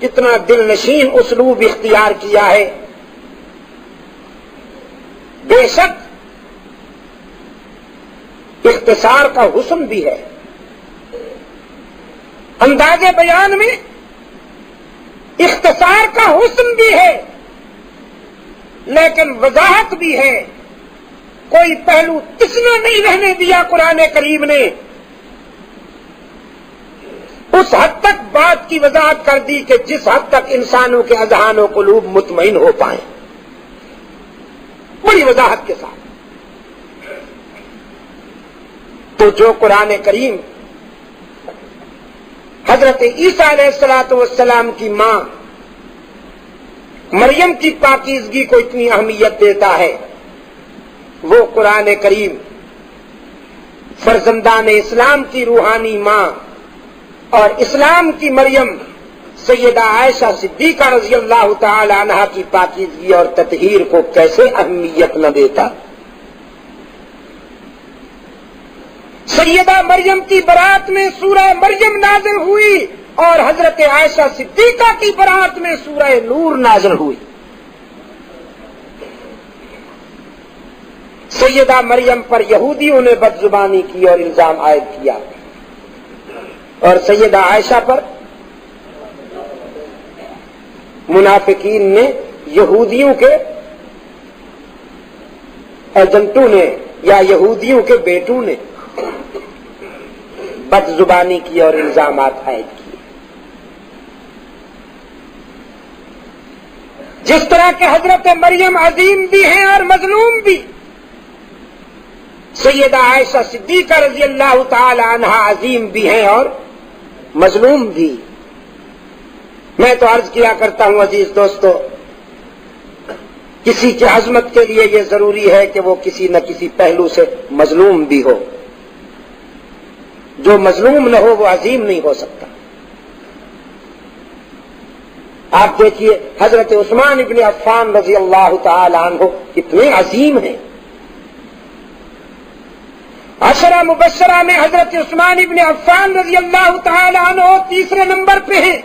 کتنا دل نشین اسلوب اختیار کیا ہے۔ بے شک اختصار کا حسن بھی ہے، انداز بیان میں اختصار کا حسن بھی ہے، لیکن وضاحت بھی ہے۔ کوئی پہلو تسنا نہیں رہنے دیا قرآن کریم نے، اس حد تک بات کی وضاحت کر دی کہ جس حد تک انسانوں کے اذہان و قلوب مطمئن ہو پائیں، بڑی وضاحت کے ساتھ۔ تو جو قرآن کریم حضرت عیسیٰ علیہ الصلوۃ والسلام کی ماں مریم کی پاکیزگی کو اتنی اہمیت دیتا ہے، وہ قرآن کریم فرزندان اسلام کی روحانی ماں اور اسلام کی مریم سیدہ عائشہ صدیقہ رضی اللہ تعالی عنہا کی پاکیزگی اور تطہیر کو کیسے اہمیت نہ دیتا۔ سیدہ مریم کی برات میں سورہ مریم نازل ہوئی اور حضرت عائشہ صدیقہ کی برات میں سورہ نور نازل ہوئی۔ سیدہ مریم پر یہودیوں نے بدزبانی کی اور الزام عائد کیا، اور سیدہ عائشہ پر منافقین نے، یہودیوں کے ایجنٹوں نے یا یہودیوں کے بیٹوں نے بدزبانی کی اور الزامات عائد کیے۔ جس طرح کہ حضرت مریم عظیم بھی ہیں اور مظلوم بھی، سیدہ عائشہ صدیقہ رضی اللہ تعالی عنہا عظیم بھی ہیں اور مظلوم بھی۔ میں تو عرض کیا کرتا ہوں عزیز دوستو، کسی کی عظمت کے لیے یہ ضروری ہے کہ وہ کسی نہ کسی پہلو سے مظلوم بھی ہو، جو مظلوم نہ ہو وہ عظیم نہیں ہو سکتا۔ آپ دیکھیے حضرت عثمان ابن عفان رضی اللہ تعالی عنہ کتنے عظیم ہیں۔ عشرہ مبشرہ میں حضرت عثمان ابن عفان رضی اللہ تعالی عنہ تیسرے نمبر پہ ہیں،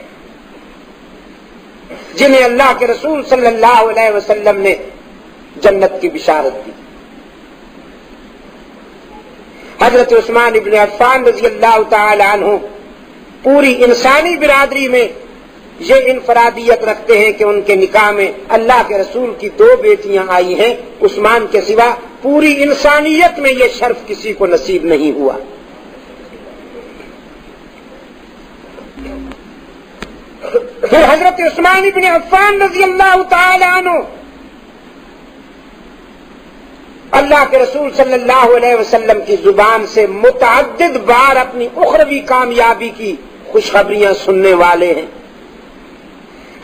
جنہیں اللہ کے رسول صلی اللہ علیہ وسلم نے جنت کی بشارت دی۔ حضرت عثمان ابن عفان رضی اللہ تعالی عنہ پوری انسانی برادری میں یہ انفرادیت رکھتے ہیں کہ ان کے نکاح میں اللہ کے رسول کی 2 بیٹیاں آئی ہیں، عثمان کے سوا پوری انسانیت میں یہ شرف کسی کو نصیب نہیں ہوا۔ پھر حضرت عثمان ابن عفان رضی اللہ تعالی عنہ اللہ کے رسول صلی اللہ علیہ وسلم کی زبان سے متعدد بار اپنی اخروی کامیابی کی خوشخبریاں سننے والے ہیں۔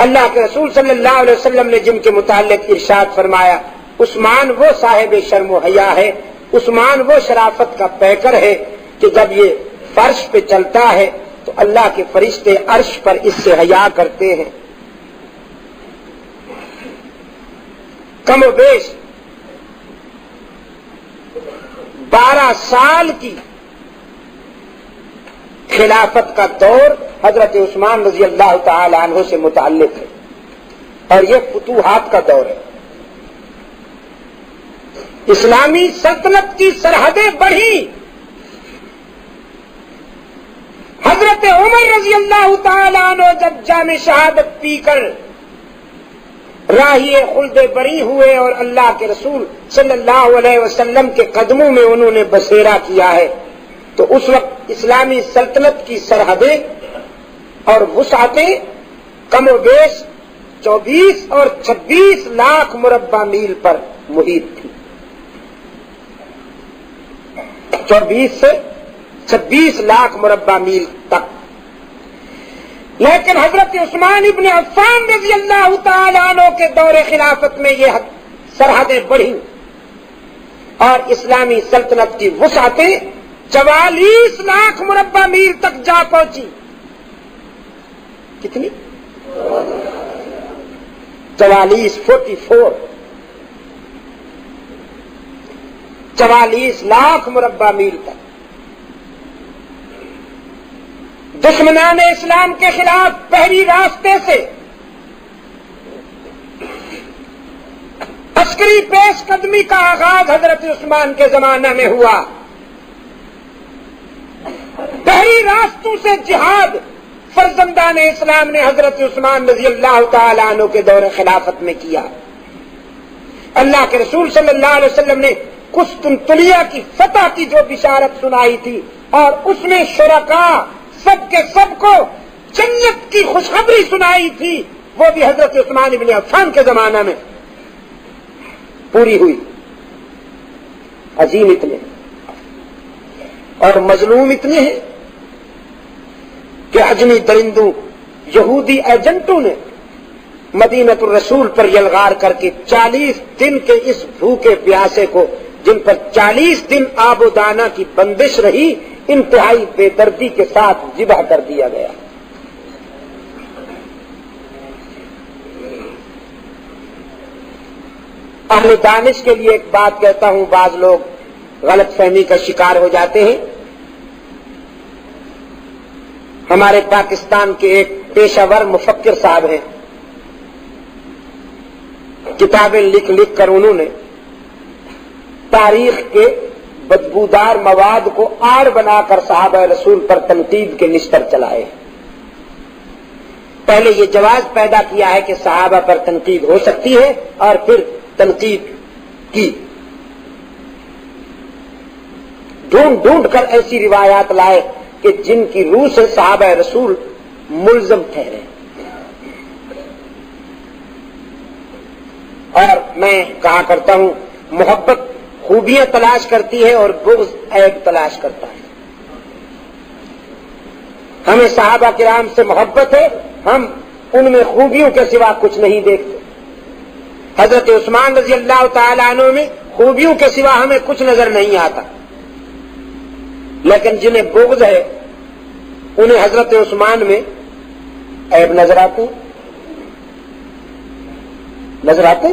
اللہ کے رسول صلی اللہ علیہ وسلم نے جن کے متعلق ارشاد فرمایا، عثمان وہ صاحب شرم و حیا ہے، عثمان وہ شرافت کا پیکر ہے کہ جب یہ فرش پہ چلتا ہے تو اللہ کے فرشتے عرش پر اس سے حیا کرتے ہیں۔ کم و بیش 12 سال کی خلافت کا دور حضرت عثمان رضی اللہ تعالی عنہ سے متعلق ہے، اور یہ فتوحات کا دور ہے۔ اسلامی سلطنت کی سرحدیں بڑھی۔ حضرت عمر رضی اللہ تعالی عنہ جب جام شہادت پی کر راہی خلد بری ہوئے اور اللہ کے رسول صلی اللہ علیہ وسلم کے قدموں میں انہوں نے بسیرا کیا ہے، تو اس وقت اسلامی سلطنت کی سرحدیں اور وسعتیں کم و بیش 24 اور 26 لاکھ مربع میل پر محیط تھی۔ 24 سے 26 لاکھ مربع میل تک۔ لیکن حضرت عثمان ابن عفان رضی اللہ تعالی عنہ کے دور خلافت میں یہ سرحدیں بڑھی اور اسلامی سلطنت کی وسعتیں 44 لاکھ مربع میل تک جا پہنچی۔ کتنی؟ 44 لاکھ مربع میل تک۔ دشمنان اسلام کے خلاف بحری راستے سے عسکری پیش قدمی کا آغاز حضرت عثمان کے زمانے میں ہوا۔ بحری راستوں سے جہاد فرزندان اسلام نے حضرت عثمان رضی اللہ تعالی عنہ کے دور خلافت میں کیا۔ اللہ کے رسول صلی اللہ علیہ وسلم نے قسطنطنیہ کی فتح کی جو بشارت سنائی تھی اور اس میں شرکاء سب کے سب کو جنت کی خوشخبری سنائی تھی، وہ بھی حضرت عثمان ابن عفان کے زمانہ میں پوری ہوئی۔ عظیم اتنے اور مظلوم اتنے ہیں کہ اجمی درندوں یہودی ایجنٹوں نے مدینۃ الرسول پر یلغار کر کے 40 دن کے اس بھوکے پیاسے کو، جن پر 40 دن آب و دانہ کی بندش رہی، انتہائی بے دردی کے ساتھ ذبح کر دیا گیا۔ اہل دانش کے لیے ایک بات کہتا ہوں، بعض لوگ غلط فہمی کا شکار ہو جاتے ہیں۔ ہمارے پاکستان کے ایک پیشہ ور مفکر صاحب ہیں، کتابیں لکھ لکھ کر انہوں نے تاریخ کے بدبودار مواد کو آڑ بنا کر صحابہ رسول پر تنقید کے نشتر چلائے۔ پہلے یہ جواز پیدا کیا ہے کہ صحابہ پر تنقید ہو سکتی ہے، اور پھر تنقید کی ڈھونڈ ڈھونڈ کر ایسی روایات لائے کہ جن کی روح سے صحابہ رسول ملزم ٹھہرے۔ اور میں کہا کرتا ہوں، محبت خوبیاں تلاش کرتی ہے اور بغض عیب تلاش کرتا ہے۔ ہمیں صحابہ کرام سے محبت ہے، ہم ان میں خوبیوں کے سوا کچھ نہیں دیکھتے۔ حضرت عثمان رضی اللہ تعالی عنہ میں خوبیوں کے سوا ہمیں کچھ نظر نہیں آتا، لیکن جنہیں بغض ہے انہیں حضرت عثمان میں عیب نظر آتے ہیں۔ نظر آتے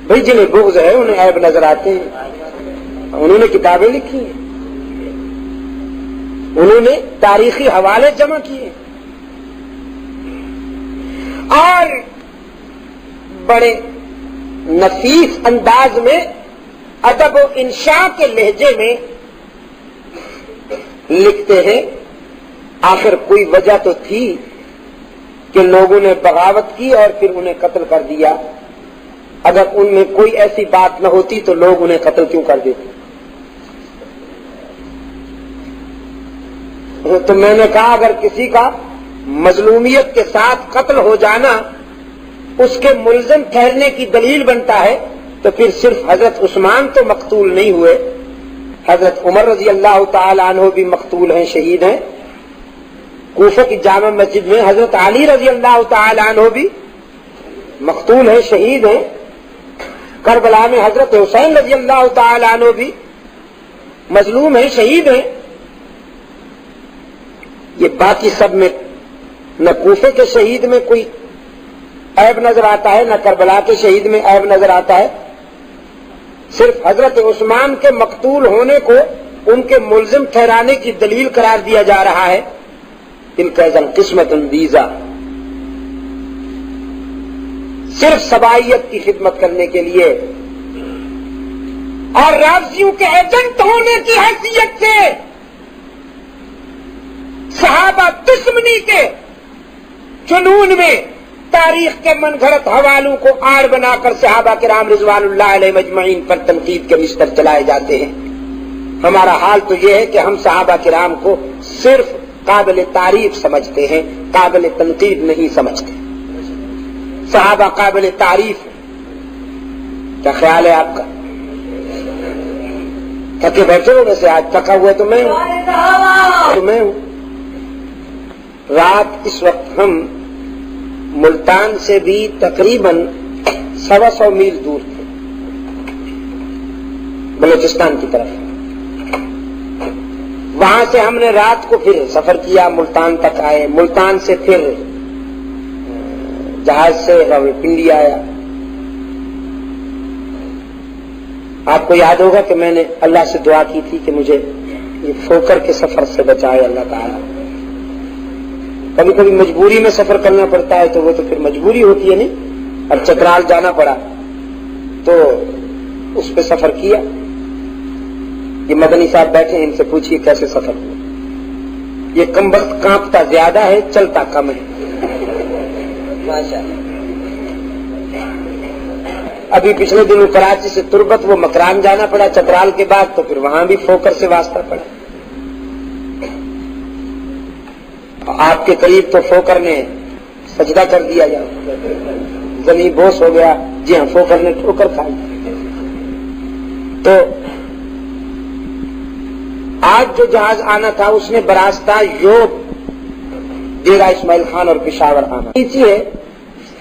بھائی، جنہیں بغض ہے انہیں عیب نظر آتے ہیں۔ انہوں نے کتابیں لکھی ہیں، انہوں نے تاریخی حوالے جمع کیے اور بڑے نفیس انداز میں ادب و انشاء کے لہجے میں لکھتے ہیں۔ آخر کوئی وجہ تو تھی کہ کہ لوگوں نے بغاوت کی اور پھر انہیں قتل کر دیا. اگر ان میں کوئی ایسی بات نہ ہوتی تو لوگ انہیں قتل کیوں کر دیتے؟ تو میں نے کہا اگر کسی کا مظلومیت کے ساتھ قتل ہو جانا اس کے ملزم ٹھہرنے کی دلیل بنتا ہے تو پھر صرف حضرت عثمان تو مقتول نہیں ہوئے، حضرت عمر رضی اللہ تعالی عنہ بھی مقتول ہیں، شہید ہیں. کوفہ کی جامع مسجد میں حضرت علی رضی اللہ تعالی عنہ بھی مقتول ہیں، شہید ہیں. کربلا میں حضرت حسین رضی اللہ تعالی عنہ بھی مظلوم ہیں، شہید ہیں. یہ باقی سب میں نہ کوفے کے شہید میں کوئی عیب نظر آتا ہے، نہ کربلا کے شہید میں عیب نظر آتا ہے. صرف حضرت عثمان کے مقتول ہونے کو ان کے ملزم ٹھہرانے کی دلیل قرار دیا جا رہا ہے. ان کا قسمت اندیزہ، صرف سبائیت کی خدمت کرنے کے لیے اور رافضیوں کے ایجنٹ ہونے کی حیثیت سے صحابہ دشمنی کے جنون میں تاریخ کے من گھڑت حوالوں کو آڑ بنا کر صحابہ کرام رضوان اللہ علیہ مجمعین پر تنقید کے بستر چلائے جاتے ہیں. ہمارا حال تو یہ ہے کہ ہم صحابہ کرام کو صرف قابل تعریف سمجھتے ہیں، قابل تنقید نہیں سمجھتے. صحابہ قابل تعریف ہیں. کیا خیال ہے آپ کا؟ تھکے بیٹھے ہو؟ ویسے آج تھکا ہوا تو میں ہوں. رات اس وقت ہم ملتان سے بھی تقریباً 125 میل دور تھے، بلوچستان کی طرف. وہاں سے ہم نے رات کو پھر سفر کیا، ملتان تک آئے. ملتان سے پھر جہاز سے راولپنڈی آیا. آپ کو یاد ہوگا کہ میں نے اللہ سے دعا کی تھی کہ مجھے یہ فوکر کے سفر سے بچائے اللہ تعالیٰ. کبھی کبھی مجبوری میں سفر کرنا پڑتا ہے تو وہ تو پھر مجبوری ہوتی ہے نہیں. اب چترال جانا پڑا تو اس پہ سفر کیا. یہ مدنی صاحب بیٹھے ہیں، ان سے پوچھیے کیسے سفر ہوا. یہ کم وقت کانپتا زیادہ ہے، چلتا کم ہے. ابھی پچھلے دنوں کراچی سے تربت وہ مکران جانا پڑا چترال کے بعد، تو پھر وہاں بھی فوکر سے واسطہ پڑا. آپ کے قریب تو فوکر نے سجدہ کر دیا، زمین بوس ہو گیا. جی ہاں، فوکر نے ٹھوکر کھائی. تو آج جو جہاز آنا تھا اس نے براستہ یوب، ڈیرہ اسماعیل خان اور پشاور آنا. نیچے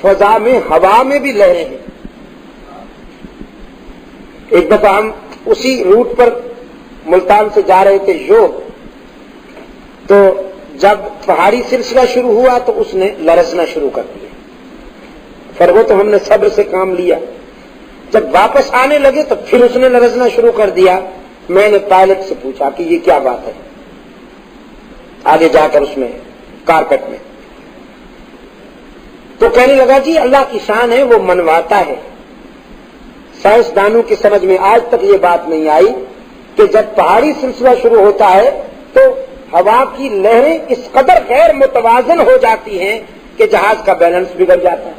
فضا میں، ہوا میں بھی لہریں ہیں. ایک دفعہ ہم اسی روٹ پر ملتان سے جا رہے تھے یوب، تو جب پہاڑی سلسلہ شروع ہوا تو اس نے لرزنا شروع کر دیا. پھر وہ تو ہم نے صبر سے کام لیا. جب واپس آنے لگے تو پھر اس نے لرزنا شروع کر دیا. میں نے پائلٹ سے پوچھا کہ یہ کیا بات ہے. آگے جا کر اس میں کارپیٹ میں تو کہنے لگا جی اللہ کی شان ہے، وہ منواتا ہے. سائنسدانوں کی سمجھ میں آج تک یہ بات نہیں آئی کہ جب پہاڑی سلسلہ شروع ہوتا ہے تو ہوا کی لہریں اس قدر غیر متوازن ہو جاتی ہیں کہ جہاز کا بیلنس بگڑ جاتا ہے،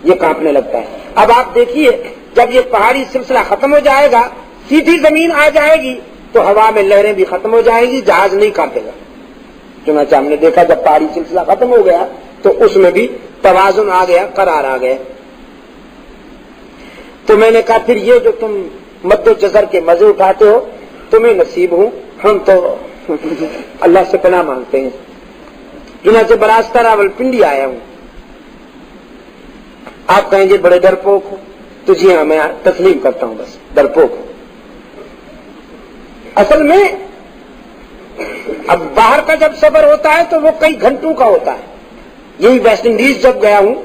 یہ کانپنے لگتا ہے. اب آپ دیکھیے جب یہ پہاڑی سلسلہ ختم ہو جائے گا، سیدھی زمین آ جائے گی تو ہوا میں لہریں بھی ختم ہو جائیں گی، جہاز نہیں کانپے گا. چنانچہ ہم نے دیکھا جب پہاڑی سلسلہ ختم ہو گیا تو اس میں بھی توازن آ گیا، قرار آ گیا. تو میں نے کہا پھر یہ جو تم مد و جزر کے مزے اٹھاتے ہو تمہیں نصیب ہوں، ہم تو اللہ سے پناہ مانگتے ہیں. چنانچہ براستہ راولپنڈی آیا ہوں. آپ کہیں گے بڑے ڈرپوک ہو، تو جی ہاں میں تسلیم کرتا ہوں، بس ڈرپوک ہوں. اصل میں اب باہر کا جب سفر ہوتا ہے تو وہ کئی گھنٹوں کا ہوتا ہے. یہی ویسٹ انڈیز جب گیا ہوں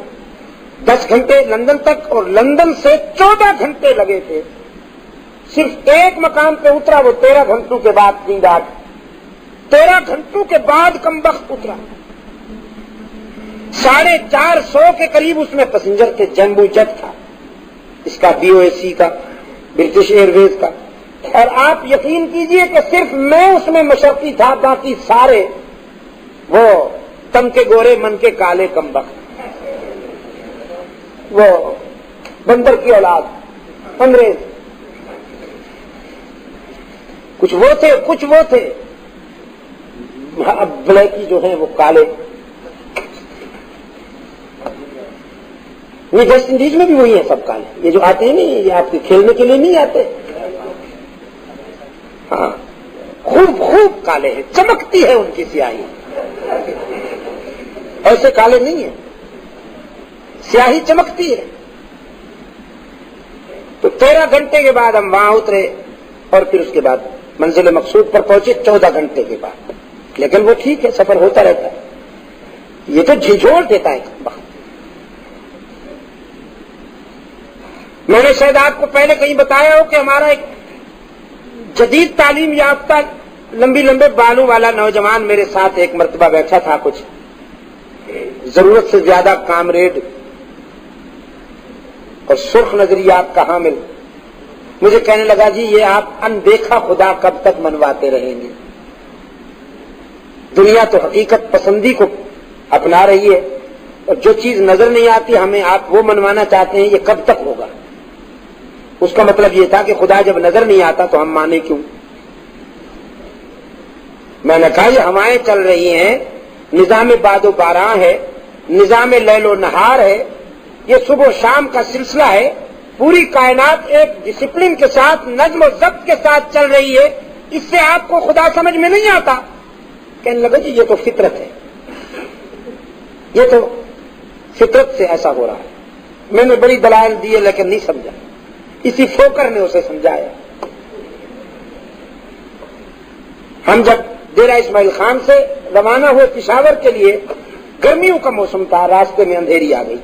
10 گھنٹے لندن تک، اور لندن سے 14 گھنٹے لگے تھے. صرف ایک مقام پہ اترا، وہ 13 گھنٹوں کے بعد نیند آ گئی. 13 گھنٹوں کے بعد کم وقت اترا. 450 کے قریب اس میں پیسنجر تھے. جمبو جیٹ تھا اس کا، BOAC کا، برٹش ایئر ویز کا. اور آپ یقین کیجئے کہ صرف میں اس میں مشرقی تھا، باقی سارے وہ تن کے گورے من کے کالے کم وقت. وہ بندر کی اولاد انگریز، کچھ وہ تھے اب بلیکی جو ہیں وہ کالے. یہ ویسٹ انڈیز میں بھی وہی ہیں سب کالے. یہ جو آتے ہیں نا یہ آپ کے کھیلنے کے لیے نہیں آتے. ہاں خوب کالے ہیں، چمکتی ہے ان کی سیاہی. ایسے کالے نہیں ہیں، سیاہی چمکتی ہے. تو 13 گھنٹے کے بعد ہم وہاں اترے اور پھر اس کے بعد منزل مقصود پر پہنچے 14 گھنٹے کے بعد. لیکن وہ ٹھیک ہے، سفر ہوتا رہتا ہے. یہ تو جھنجھوڑ دیتا ہے وقت. میں نے شاید آپ کو پہلے کہیں بتایا ہو کہ ہمارا ایک جدید تعلیم یافتہ لمبے بالوں والا نوجوان میرے ساتھ ایک مرتبہ بیٹھا تھا. کچھ ضرورت سے زیادہ کامریڈ اور سرخ نظریات کا حامل مجھے کہنے لگا جی یہ آپ اندیکھا خدا کب تک منواتے رہیں گے؟ دنیا تو حقیقت پسندی کو اپنا رہی ہے اور جو چیز نظر نہیں آتی ہمیں آپ وہ منوانا چاہتے ہیں، یہ کب تک ہوگا؟ اس کا مطلب یہ تھا کہ خدا جب نظر نہیں آتا تو ہم مانے کیوں؟ میں نے کہا یہ ہوائیں چل رہی ہیں، نظام باد و باران ہے، نظام لیل و نہار ہے، یہ صبح و شام کا سلسلہ ہے. پوری کائنات ایک ڈسپلن کے ساتھ نظم و ضبط کے ساتھ چل رہی ہے. اس سے آپ کو خدا سمجھ میں نہیں آتا؟ کہنے لگا جی یہ تو فطرت ہے، یہ تو فطرت سے ایسا ہو رہا ہے. میں نے بڑی دلائل دیے لیکن نہیں سمجھا. اسی فوکر نے اسے سمجھایا. ہم جب ڈیرہ اسماعیل خان سے روانہ ہوئے پشاور کے لیے، گرمیوں کا موسم تھا، راستے میں اندھیری آ گئی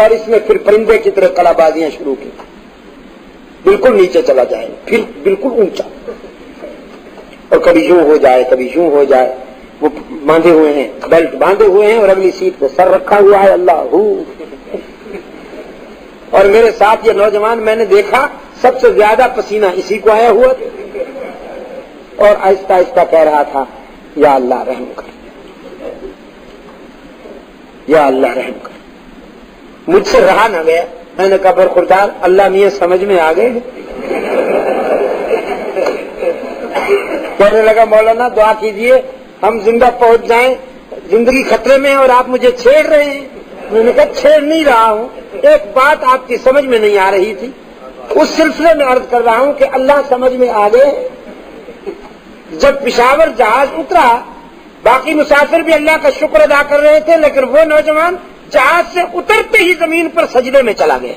اور اس نے پھر پرندے کی طرح کلا بازیاں شروع کی. بالکل نیچے چلا جائے پھر بالکل اونچا اور کبھی یوں ہو جائے کبھی یوں ہو جائے. وہ باندھے ہوئے ہیں، بیلٹ باندھے ہوئے ہیں اور اگلی سیٹ پہ سر رکھا ہوا ہے. اللہ ہو. اور میرے ساتھ یہ نوجوان میں نے دیکھا سب سے زیادہ پسینہ اسی کو آیا ہوا اور آہستہ آہستہ کہہ رہا تھا یا اللہ رحم کر، یا اللہ رحم کر. مجھ سے رہا نہ گیا. میں نے کہا برخوردار اللہ میاں سمجھ میں آ گئے. کہنے لگا مولانا دعا کیجئے ہم زندہ پہنچ جائیں، زندگی خطرے میں اور آپ مجھے چھیڑ رہے ہیں. میں نے کہا چھیڑ نہیں رہا ہوں، ایک بات آپ کی سمجھ میں نہیں آ رہی تھی، اس سلسلے میں عرض کر رہا ہوں کہ اللہ سمجھ میں آ گئے. جب پشاور جہاز اترا باقی مسافر بھی اللہ کا شکر ادا کر رہے تھے، لیکن وہ نوجوان جہاز سے اترتے ہی زمین پر سجدے میں چلا گیا.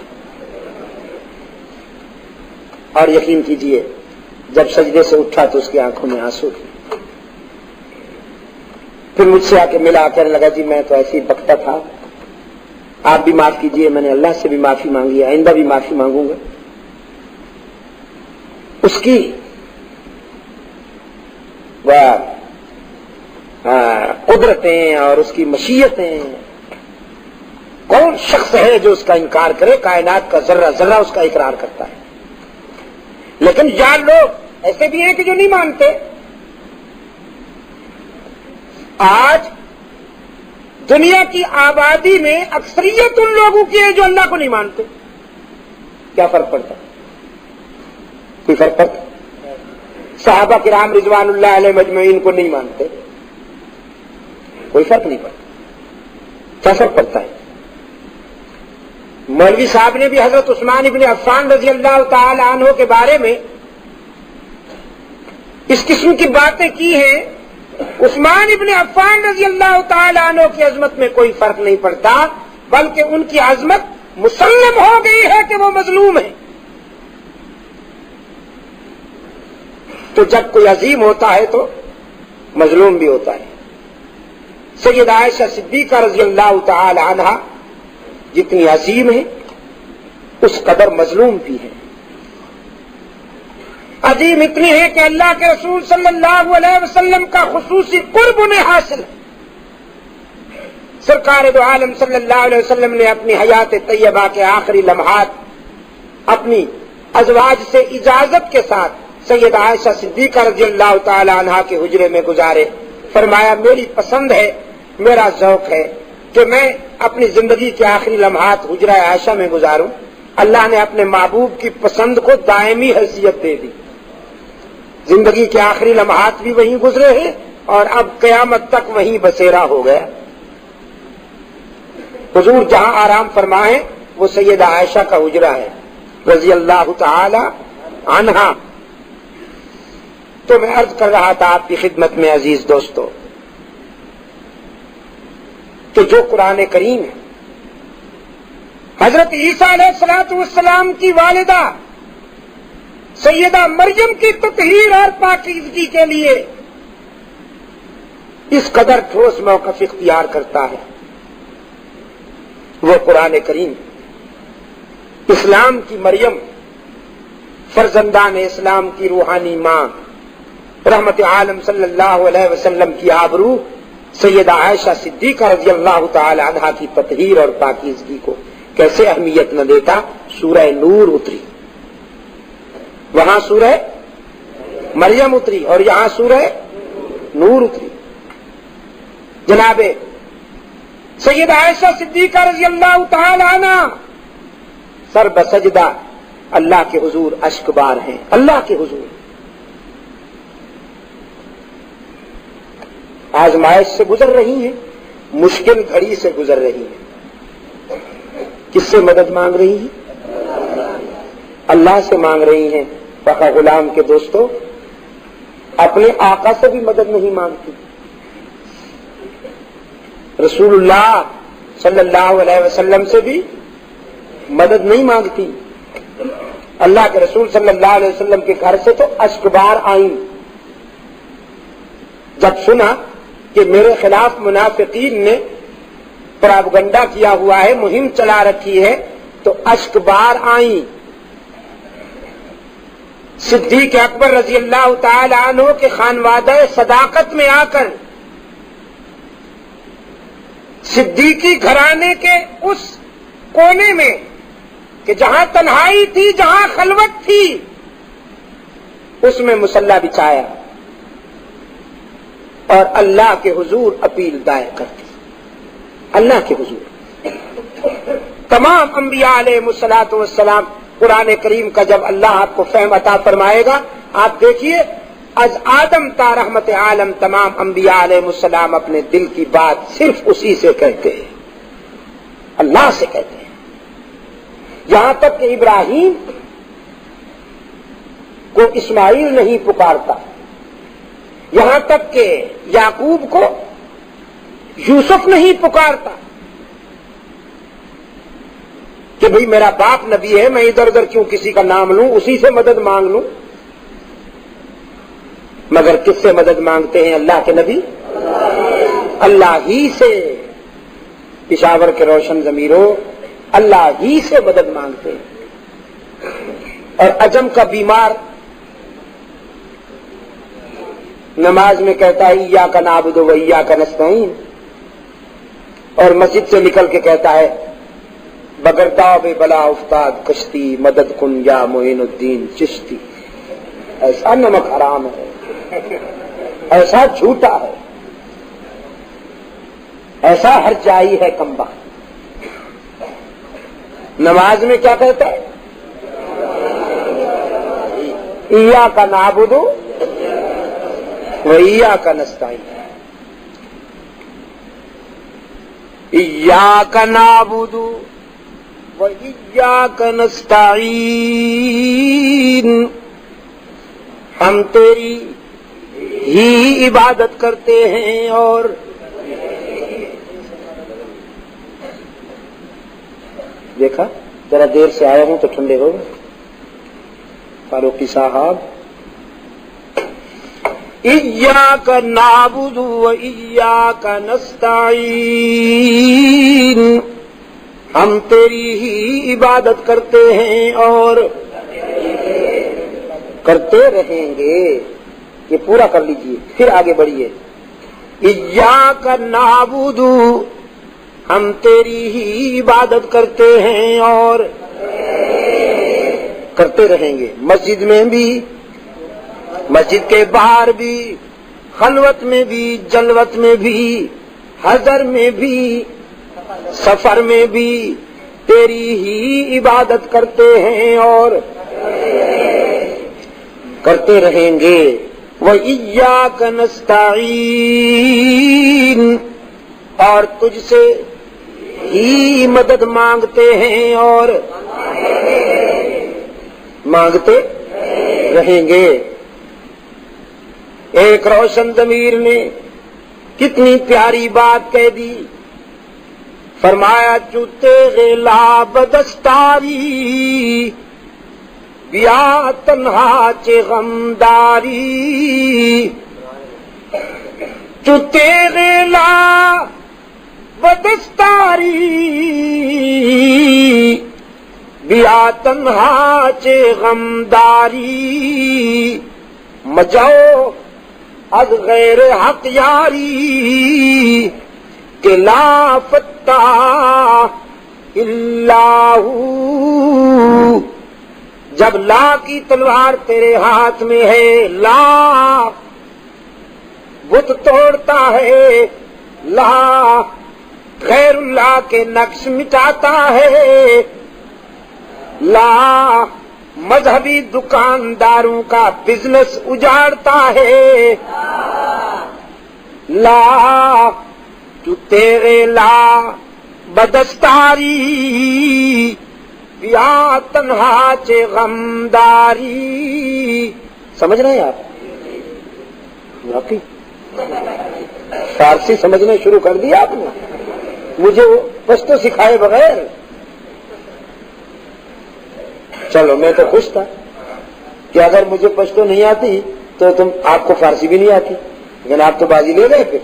اور یقین کیجئے جب سجدے سے اٹھا تو اس کی آنکھوں میں آنسو تھے. پھر مجھ سے آ کے ملا، کہنے لگا جی میں تو ایسے ہی بکتا تھا، آپ بھی معاف کیجئے. میں نے اللہ سے بھی معافی مانگی، آئندہ بھی معافی مانگوں گا. اس کی قدرتیں اور اس کی مشیتیں، کون شخص ہے جو اس کا انکار کرے؟ کائنات کا ذرہ ذرہ اس کا اقرار کرتا ہے. لیکن یار لوگ ایسے بھی ہیں کہ جو نہیں مانتے. آج دنیا کی آبادی میں اکثریت ان لوگوں کی ہے جو اللہ کو نہیں مانتے. کیا فرق پڑتا؟ کوئی فرق پڑتا؟ صحابہ کرام رضوان اللہ علیہ مجمعین کو نہیں مانتے، کوئی فرق نہیں پڑتا. کیا فرق پڑتا ہے؟ مولوی صاحب نے بھی حضرت عثمان ابن عفان رضی اللہ تعالی عنہ کے بارے میں اس قسم کی باتیں کی ہیں. عثمان ابن عفان رضی اللہ تعالی عنہ کی عظمت میں کوئی فرق نہیں پڑتا، بلکہ ان کی عظمت مسلم ہو گئی ہے کہ وہ مظلوم ہے. تو جب کوئی عظیم ہوتا ہے تو مظلوم بھی ہوتا ہے. سید عائشہ صدیقہ رضی اللہ تعالی عنہ جتنی عظیم ہے اس قدر مظلوم بھی ہے. عظیم اتنی ہے کہ اللہ کے رسول صلی اللہ علیہ وسلم کا خصوصی قرب انہیں حاصل ہے. سرکار دو عالم صلی اللہ علیہ وسلم نے اپنی حیات طیبہ کے آخری لمحات اپنی ازواج سے اجازت کے ساتھ سید عائشہ صدیقہ رضی اللہ تعالی عنہا کے حجرے میں گزارے. فرمایا میری پسند ہے، میرا ذوق ہے، کہ میں اپنی زندگی کے آخری لمحات حجرہ عائشہ میں گزاروں، اللہ نے اپنے محبوب کی پسند کو دائمی حیثیت دے دی، زندگی کے آخری لمحات بھی وہیں گزرے ہیں اور اب قیامت تک وہیں بسیرا ہو گیا۔ حضور جہاں آرام فرمائے وہ سیدہ عائشہ کا حجرہ ہے رضی اللہ تعالی عنہا۔ تو میں عرض کر رہا تھا آپ کی خدمت میں عزیز دوستو کہ جو قرآن کریم ہے، حضرت عیسیٰ علیہ السلام کی والدہ سیدہ مریم کی تطہیر اور پاکیزگی کے لیے اس قدر ٹھوس موقف اختیار کرتا ہے، وہ قرآن کریم اسلام کی مریم، فرزندان اسلام کی روحانی ماں، رحمت عالم صلی اللہ علیہ وسلم کی آبرو سیدہ عائشہ صدیقہ رضی اللہ تعالی عنہا کی تطہیر اور پاکیزگی کو کیسے اہمیت نہ دیتا۔ سورہ نور اتری، وہاں سورہ مریم اتری اور یہاں سورہ نور اتری۔ جناب سیدہ عائشہ صدیقہ رضی اللہ تعالی عنہا سر بسجدہ اللہ کے حضور اشک بار ہیں، اللہ کے حضور آزمائش سے گزر رہی ہیں، مشکل گھڑی سے گزر رہی ہیں۔ کس سے مدد مانگ رہی ہیں؟ اللہ سے مانگ رہی ہیں۔ وقا غلام کے دوستو، اپنے آقا سے بھی مدد نہیں مانگتی، رسول اللہ صلی اللہ علیہ وسلم سے بھی مدد نہیں مانگتی۔ اللہ کے رسول صلی اللہ علیہ وسلم کے گھر سے تو اشکبار آئیں، جب سنا کہ میرے خلاف منافقین نے پراپگنڈا کیا ہوا ہے، مہم چلا رکھی ہے، تو اشک بار آئیں۔ صدیق اکبر رضی اللہ تعالی عنہ کے خانوادہ صداقت میں آ کر صدیقی گھرانے کے اس کونے میں کہ جہاں تنہائی تھی، جہاں خلوت تھی، اس میں مصلی بچھایا اور اللہ کے حضور اپیل دائر کرتی، اللہ کے حضور۔ تمام انبیاء علیہ الصلوۃ والسلام، قرآن کریم کا جب اللہ آپ کو فہم عطا فرمائے گا، آپ دیکھیے از آدم تا رحمت عالم تمام انبیاء علیہ السلام اپنے دل کی بات صرف اسی سے کہتے ہیں، اللہ سے کہتے ہیں۔ یہاں تک کہ ابراہیم کو اسماعیل نہیں پکارتا، یہاں تک کہ یعقوب کو یوسف نہیں پکارتا کہ بھئی میرا باپ نبی ہے، میں ادھر ادھر کیوں کسی کا نام لوں، اسی سے مدد مانگ لوں۔ مگر کس سے مدد مانگتے ہیں اللہ کے نبی؟ اللہ ہی سے۔ پشاور کے روشن ضمیروں، اللہ ہی سے مدد مانگتے ہیں۔ اور عجم کا بیمار نماز میں کہتا ہے ایاک نعبد و ایاک نستعین، اور مسجد سے نکل کے کہتا ہے بگر داو بلا افتاد کشتی، مدد کن یا معین الدین چشتی۔ ایسا نمک حرام ہے، ایسا جھوٹا ہے، ایسا ہر جائی ہے کمبا۔ نماز میں کیا کہتا ہے؟ ایاک نعبد و ایاک نستعین، ایاک نعبد و ایاک نستعین، ہم تیری ہی عبادت کرتے ہیں اور دیکھا ذرا دیر سے آیا ہوں تو ٹھنڈے ہو گئے فاروقی صاحب۔ ایاک نعبد و ایاک نستعین، ہم تیری ہی عبادت کرتے ہیں اور کرتے رہیں گے۔ یہ پورا کر لیجئے پھر آگے بڑھیے۔ ایاک نعبد، ہم تیری ہی عبادت کرتے ہیں اور کرتے رہیں گے، مسجد میں بھی، مسجد کے باہر بھی، خلوت میں بھی، جلوت میں بھی، حضر میں بھی، سفر میں بھی تیری ہی عبادت کرتے ہیں اور کرتے رہیں گے. وَإِيَّاكَ نَسْتَعِينُ اور تجھ سے ہی مدد مانگتے ہیں اور مانگتے رہیں گے. ایک روشن ضمیر نے کتنی پیاری بات کہہ دی. فرمایا چوتے غلا بدستاری بیا تنہا چے غمداری. چوتے غلا بدستاری بیا تنہا چے غمداری. مجاؤ از غیر حق یاری کہ لا فتح اللہ. جب لا کی تلوار تیرے ہاتھ میں ہے، لا بت توڑتا ہے، لا غیر اللہ کے نقش مٹاتا ہے، لا مذہبی دکانداروں کا بزنس اجاڑتا ہے، لا تو تیرے لا بدستاری بیا تنہا چے غمداری. سمجھ رہے ہیں آپ؟ واقعی فارسی سمجھنا شروع کر دیا آپ نے، مجھے پشتو سکھائے بغیر. چلو میں تو خوش تھا کہ اگر مجھے پشتو نہیں آتی تو آپ کو فارسی بھی نہیں آتی، لیکن آپ تو بازی لے گئے پھر.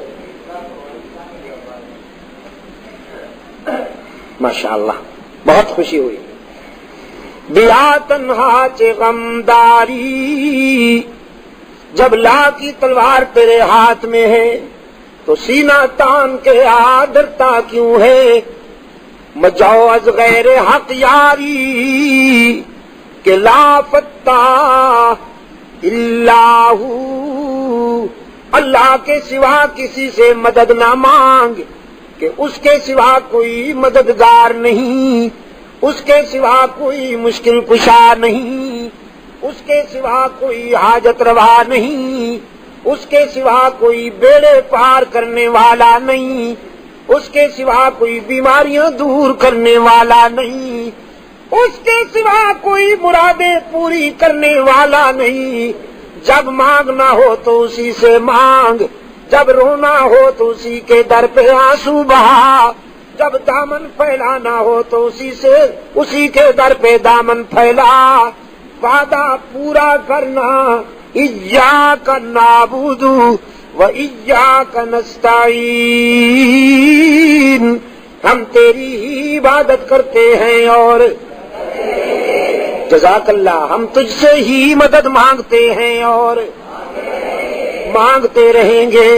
ماشاءاللہ بہت خوشی ہوئی. بیا تنہا چے غمداری. جب لا کی تلوار تیرے ہاتھ میں ہے تو سینہ تان کے آدرتا کیوں ہے. مجاؤ از غیر حق یاری کہ لا فتح اللہ. اللہ کے سوا کسی سے مدد نہ مانگ کہ اس کے سوا کوئی مددگار نہیں، اس کے سوا کوئی مشکل کشا نہیں، اس کے سوا کوئی حاجت روا نہیں، اس کے سوا کوئی بیڑے پار کرنے والا نہیں، اس کے سوا کوئی بیماریاں دور کرنے والا نہیں، اس کے سوا کوئی مرادیں پوری کرنے والا نہیں. جب مانگنا ہو تو اسی سے مانگ، جب رونا ہو تو اسی کے در پہ آنسو بہا، جب دامن پھیلانا ہو تو اسی کے در پہ دامن پھیلا. وعدہ پورا کرنا ایاک نعبد و ایاک نستعین. ہم تیری ہی عبادت کرتے ہیں اور جزاک اللہ ہم تجھ سے ہی مدد مانگتے ہیں اور مانگتے رہیں گے.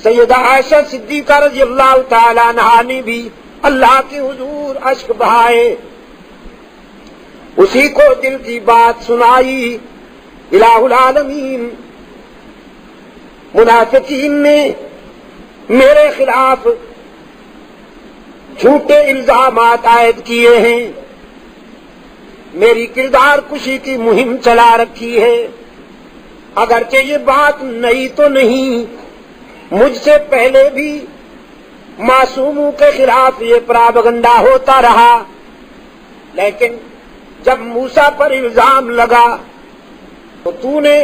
سیدہ عائشہ صدیقہ رضی اللہ تعالیٰ عنہا نے بھی اللہ کے حضور اشک بہائے، اسی کو دل کی بات سنائی. الہ العالمین منافقین نے میرے خلاف جھوٹے الزامات عائد کیے ہیں، میری کردار کشی کی مہم چلا رکھی ہے. اگرچہ یہ بات نئی تو نہیں، مجھ سے پہلے بھی معصوموں کے خلاف یہ پراپگنڈا ہوتا رہا، لیکن جب موسیٰ پر الزام لگا تو تو نے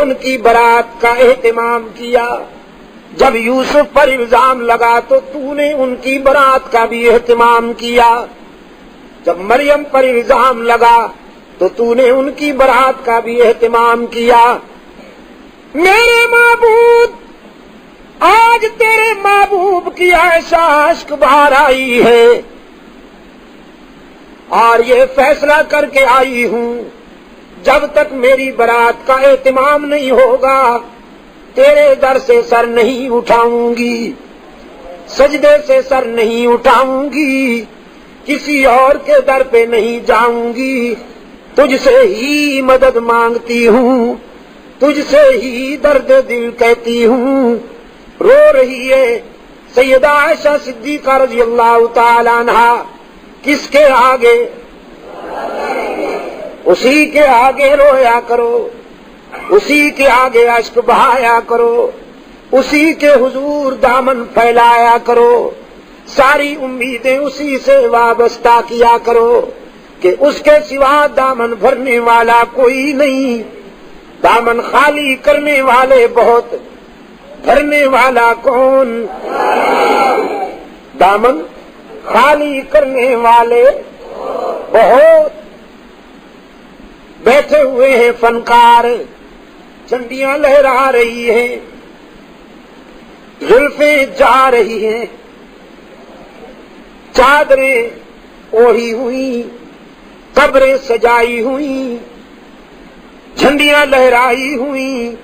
ان کی برات کا اہتمام کیا، جب یوسف پر الزام لگا تو تو نے ان کی برات کا بھی اہتمام کیا، جب مریم پر الزام لگا تو تو نے ان کی برات کا بھی اہتمام کیا. میرے معبود آج تیرے محبوب کی عائشہ اشک بہار آئی ہے اور یہ فیصلہ کر کے آئی ہوں جب تک میری برات کا اہتمام نہیں ہوگا تیرے در سے سر نہیں اٹھاؤں گی، سجدے سے سر نہیں اٹھاؤں گی، کسی اور کے در پہ نہیں جاؤں گی. تجھ سے ہی مدد مانگتی ہوں، تجھ سے ہی درد دل کہتی ہوں. رو رہی ہے سیدہ عائشہ صدیقہ رضی اللہ تعالی عنہا کس کے آگے؟ اسی کے آگے رویا کرو، اسی کے آگے اشک بہایا کرو، اسی کے حضور دامن پھیلایا کرو، ساری امیدیں اسی سے وابستہ کیا کرو کہ اس کے سوا دامن بھرنے والا کوئی نہیں، دامن خالی کرنے والے بہت، بھرنے والا کون؟ دامن خالی کرنے والے بہت۔ بیٹھے ہوئے ہیں فنکار، چنڈیاں لہرا رہی ہیں، زلفیں جا رہی ہیں، چادریں اوڑھی ہوئی، قبریں سجائی ہوئی، جھنڈیاں لہرائی ہوئی،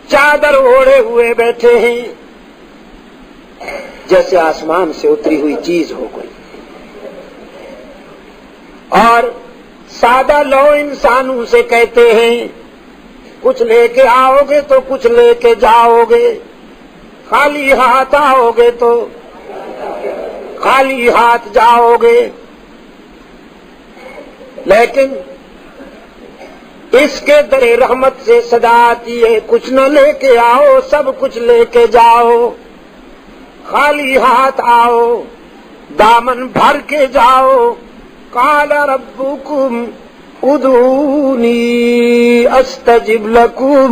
چادر اوڑھے ہوئے بیٹھے ہیں، جیسے آسمان سے اتری ہوئی چیز ہو گئی۔ اور سادہ لو انسانوں سے کہتے ہیں کچھ لے کے آؤ گے تو کچھ لے کے جاؤ گے، خالی ہاتھ آؤ گے تو خالی ہاتھ جاؤ گے، لیکن اس کے در رحمت سے صدا آتی ہے کچھ نہ لے کے آؤ، سب کچھ لے کے جاؤ، خالی ہاتھ آؤ، دامن بھر کے جاؤ۔ قال ربکم ادعونی استجب لکم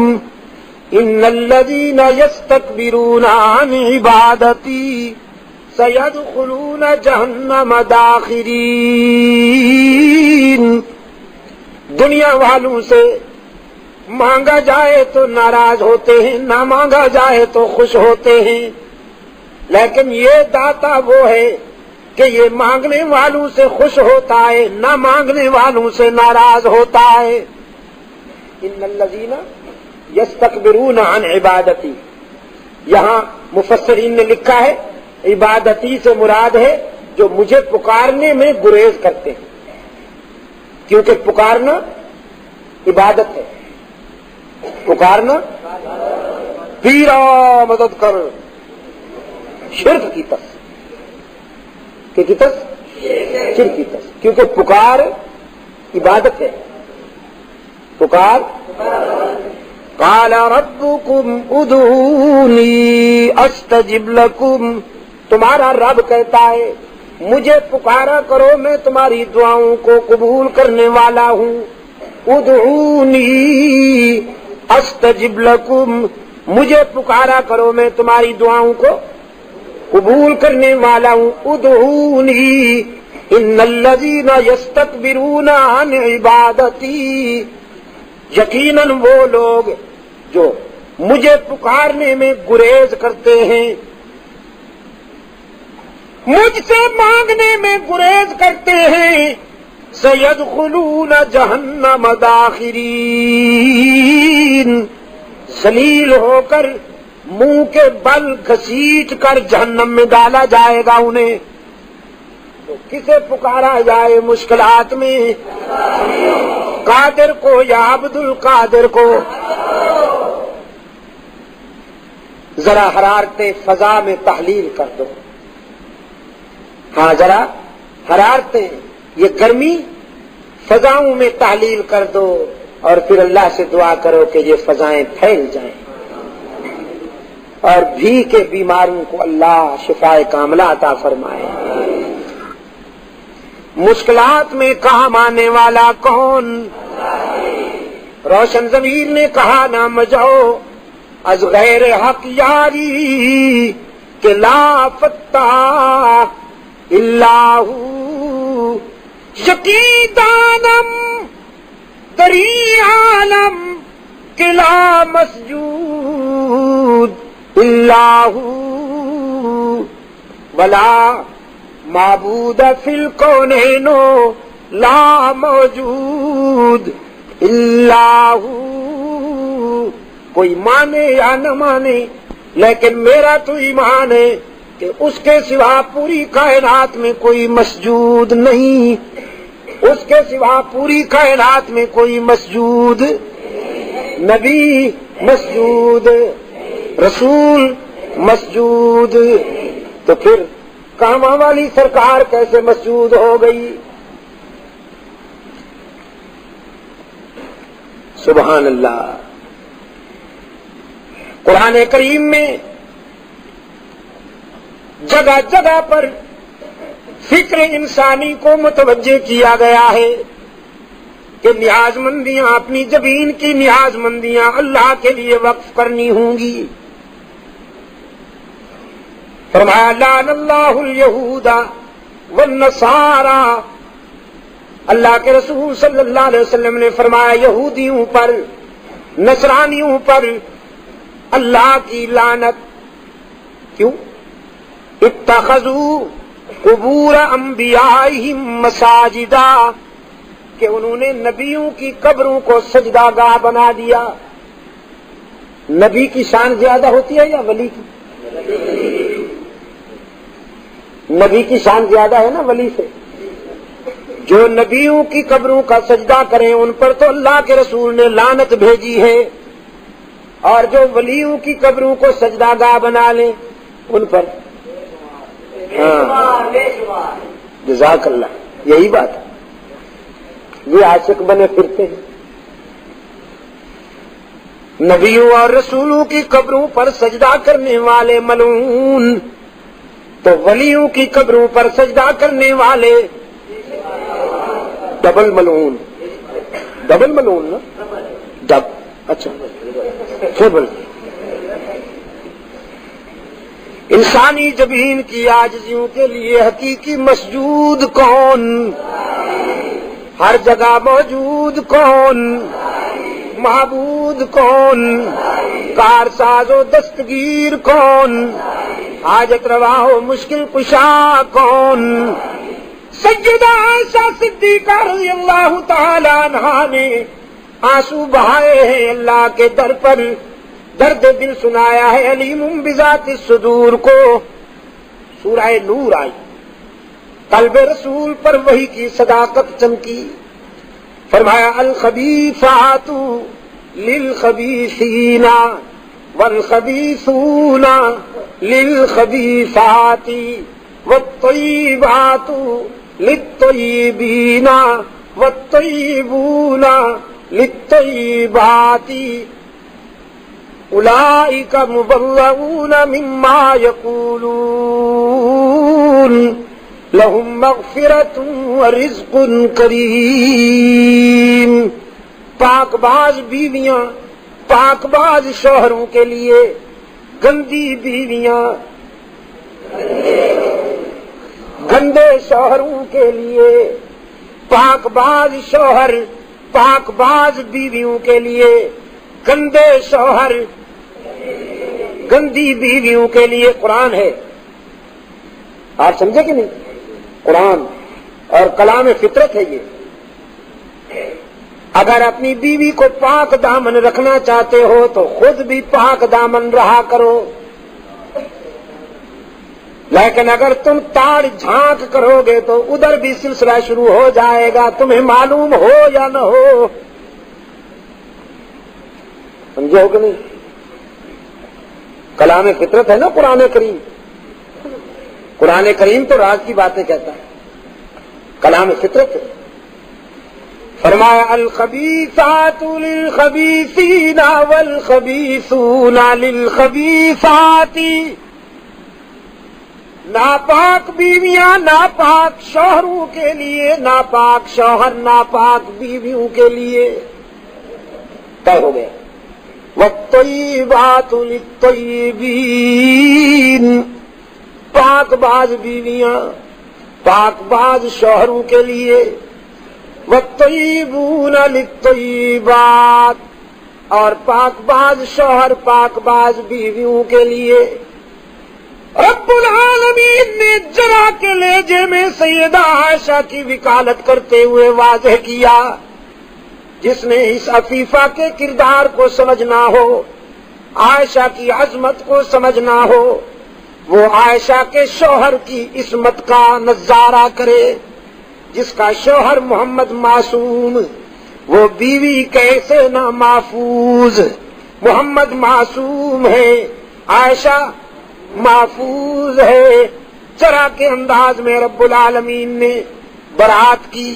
ان الذین یستکبرون عن عبادتی سیدخلون جہنم داخرین۔ دنیا والوں سے مانگا جائے تو ناراض ہوتے ہیں، نہ مانگا جائے تو خوش ہوتے ہیں، لیکن یہ داتا وہ ہے کہ یہ مانگنے والوں سے خوش ہوتا ہے، نہ مانگنے والوں سے ناراض ہوتا ہے۔ ان الذین یستکبرون عن عبادتی، یہاں مفسرین نے لکھا ہے عبادتی سے مراد ہے جو مجھے پکارنے میں گریز کرتے ہیں، کیونکہ پکارنا عبادت ہے، پکارنا پیرا مدد کر، شرک کی تس کہ شرک کی تس، کیونکہ پکار عبادت ہے، پکار۔ قال ربکم ادعونی استجب لکم، تمہارا رب کہتا ہے مجھے پکارا کرو میں تمہاری دعاؤں کو قبول کرنے والا ہوں۔ ادعونی استجب لکم، مجھے پکارا کرو میں تمہاری دعاؤں کو قبول کرنے والا ہوں۔ ادعونی ان الذین یستکبرون عن عبادتی، یقیناً وہ لوگ جو مجھے پکارنے میں گریز کرتے ہیں، مجھ سے مانگنے میں گریز کرتے ہیں، سیدخلون جہنم داخرین، ذلیل ہو کر منہ کے بل گھسیٹ کر جہنم میں ڈالا جائے گا انہیں۔ تو کسے پکارا جائے مشکلات میں؟ قادر کو یا عبد القادر کو؟ ذرا حرارتیں فضا میں تحلیل کر دو، ہاں ذرا حرارتیں، یہ گرمی فضاؤں میں تحلیل کر دو، اور پھر اللہ سے دعا کرو کہ یہ فضائیں پھیل جائیں، اور بھی کے بیماروں کو اللہ شفائے کاملہ عطا فرمائے۔ مشکلات میں کام آنے والا کون؟ روشن ضمیر نے کہا نہ مجاؤ از غیر حق یاری کہ لا فتح اللہ یقی دانم دری عالم کہ لا مسجود اللہ ولا معبود فی الکونین لا موجود اللہ۔ کوئی مانے یا نہ مانے، لیکن میرا تو ایمان ہے کہ اس کے سوا پوری کائنات میں کوئی مسجود نہیں، اس کے سوا پوری کائنات میں کوئی مسجود نبی مسجود، رسول مسجود، تو پھر کہاں والی سرکار کیسے مسجود ہو گئی؟ سبحان اللہ۔ قرآن کریم میں جگہ جگہ پر فکر انسانی کو متوجہ کیا گیا ہے کہ نیاز مندیاں، اپنی زمین کی نیاز مندیاں اللہ کے لیے وقف کرنی ہوں گی۔ فرمایا لعن اللہ الیہود والنصارى، اللہ کے رسول صلی اللہ علیہ وسلم نے فرمایا یہودیوں پر، نصرانیوں پر اللہ کی لعنت۔ کیوں؟ اتخذوا قبور انبیائہم مساجدا، کہ انہوں نے نبیوں کی قبروں کو سجدہ گاہ بنا دیا۔ نبی کی شان زیادہ ہوتی ہے یا ولی کی؟ نبی کی شان زیادہ ہے نا ولی سے۔ جو نبیوں کی قبروں کا سجدہ کریں ان پر تو اللہ کے رسول نے لعنت بھیجی ہے، اور جو ولیوں کی قبروں کو سجدہ گاہ بنا لیں ان پر جزاک اللہ، یہی بات ہے۔ یہ عاشق بنے پھرتے ہیں، نبیوں اور رسولوں کی قبروں پر سجدہ کرنے والے ملعون، تو ولیوں کی قبروں پر سجدہ کرنے والے ڈبل ملعون۔ ڈبل ملعون نا، ڈب، اچھا ڈبل۔ انسانی زمین کی عاجزیوں کے لیے حقیقی مسجود کون؟ ہر جگہ موجود کون؟ معبود کون؟ کارساز و دستگیر کون؟ حاجت روا و مشکل کشا کون؟ سیدہ عائشہ صدیقہ رضی اللہ تعالی عنہا نے آنسو بہائے ہیں اللہ کے در پر، درد دل سنایا ہے علیم بذات الصدور کو۔ سورہ نور آئی، قلب رسول پر وحی کی صداقت چمکی۔ فرمایا الخبیثات للخبیثین والخبیثون للخبیثات والطیبات للطیبین والطیبون للطیبات اولئک مبرؤون مما یقولون لہم مغفرۃ ورزق کریم۔ پاک باز بیویاں پاک باز شوہروں کے لیے، گندی بیویاں گندے شوہروں کے لیے، پاک باز شوہر پاک باز بیویوں کے لیے، گندے شوہر گندی بیویوں کے لیے قرآن ہے۔ آپ سمجھے کہ نہیں؟ قرآن اور کلام فطرت ہے یہ۔ اگر اپنی بیوی کو پاک دامن رکھنا چاہتے ہو تو خود بھی پاک دامن رہا کرو، لیکن اگر تم تاڑ جھانک کرو گے تو ادھر بھی سلسلہ شروع ہو جائے گا، تمہیں معلوم ہو یا نہ ہو۔ سمجھے ہو کہ نہیں؟ کلام فطرت ہے نا قرآن کریم۔ قرآن کریم تو راز کی باتیں کہتا ہے، کلام فطرت ہے۔ فرمایا الخبیثات للخبیثین والخبیثون للخبیثات، ناپاک بیویاں ناپاک شوہروں کے لیے، ناپاک شوہر ناپاک بیویوں کے لیے، طے ہو گیا۔ والطیبات للطیبین، پاک باز بیویاں پاک باز شوہروں کے لیے، والطیبون للطیبات، اور پاک باز شوہر پاک باز بیویوں کے لیے۔ رب العالمین نے جرا کے لہجے میں سیدہ عائشہ کی وکالت کرتے ہوئے واضح کیا، جس نے اس عفیفہ کے کردار کو سمجھنا ہو، عائشہ کی عظمت کو سمجھنا ہو، وہ عائشہ کے شوہر کی عصمت کا نظارہ کرے، جس کا شوہر محمد معصوم، وہ بیوی کیسے نہ محفوظ۔ محمد معصوم ہے، عائشہ محفوظ ہے۔ چرا کے انداز میں رب العالمین نے برات کی،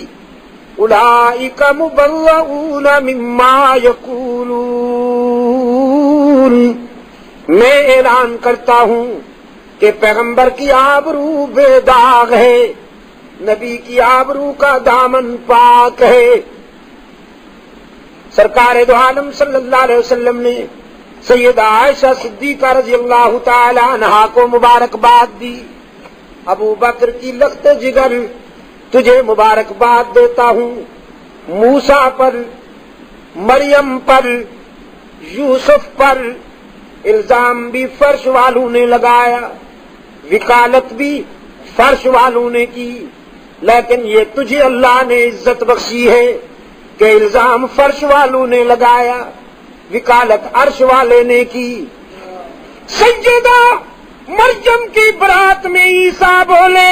اولئک مبرؤون مما یقولون، میں اعلان کرتا ہوں کہ پیغمبر کی آبرو بے داغ ہے، نبی کی آبرو کا دامن پاک ہے۔ سرکار دو عالم صلی اللہ علیہ وسلم نے سیدہ عائشہ صدیقہ رضی اللہ تعالی عنہا کو مبارکباد دی۔ ابو بکر کی لخت جگر تجھے مبارکباد دیتا ہوں، موسیٰ پر، مریم پر، یوسف پر الزام بھی فرش والوں نے لگایا، وکالت بھی فرش والوں نے کی، لیکن یہ تجھے اللہ نے عزت بخشی ہے کہ الزام فرش والوں نے لگایا، وکالت عرش والے نے کی۔ سیدہ مریم کی برات میں عیسیٰ بولے،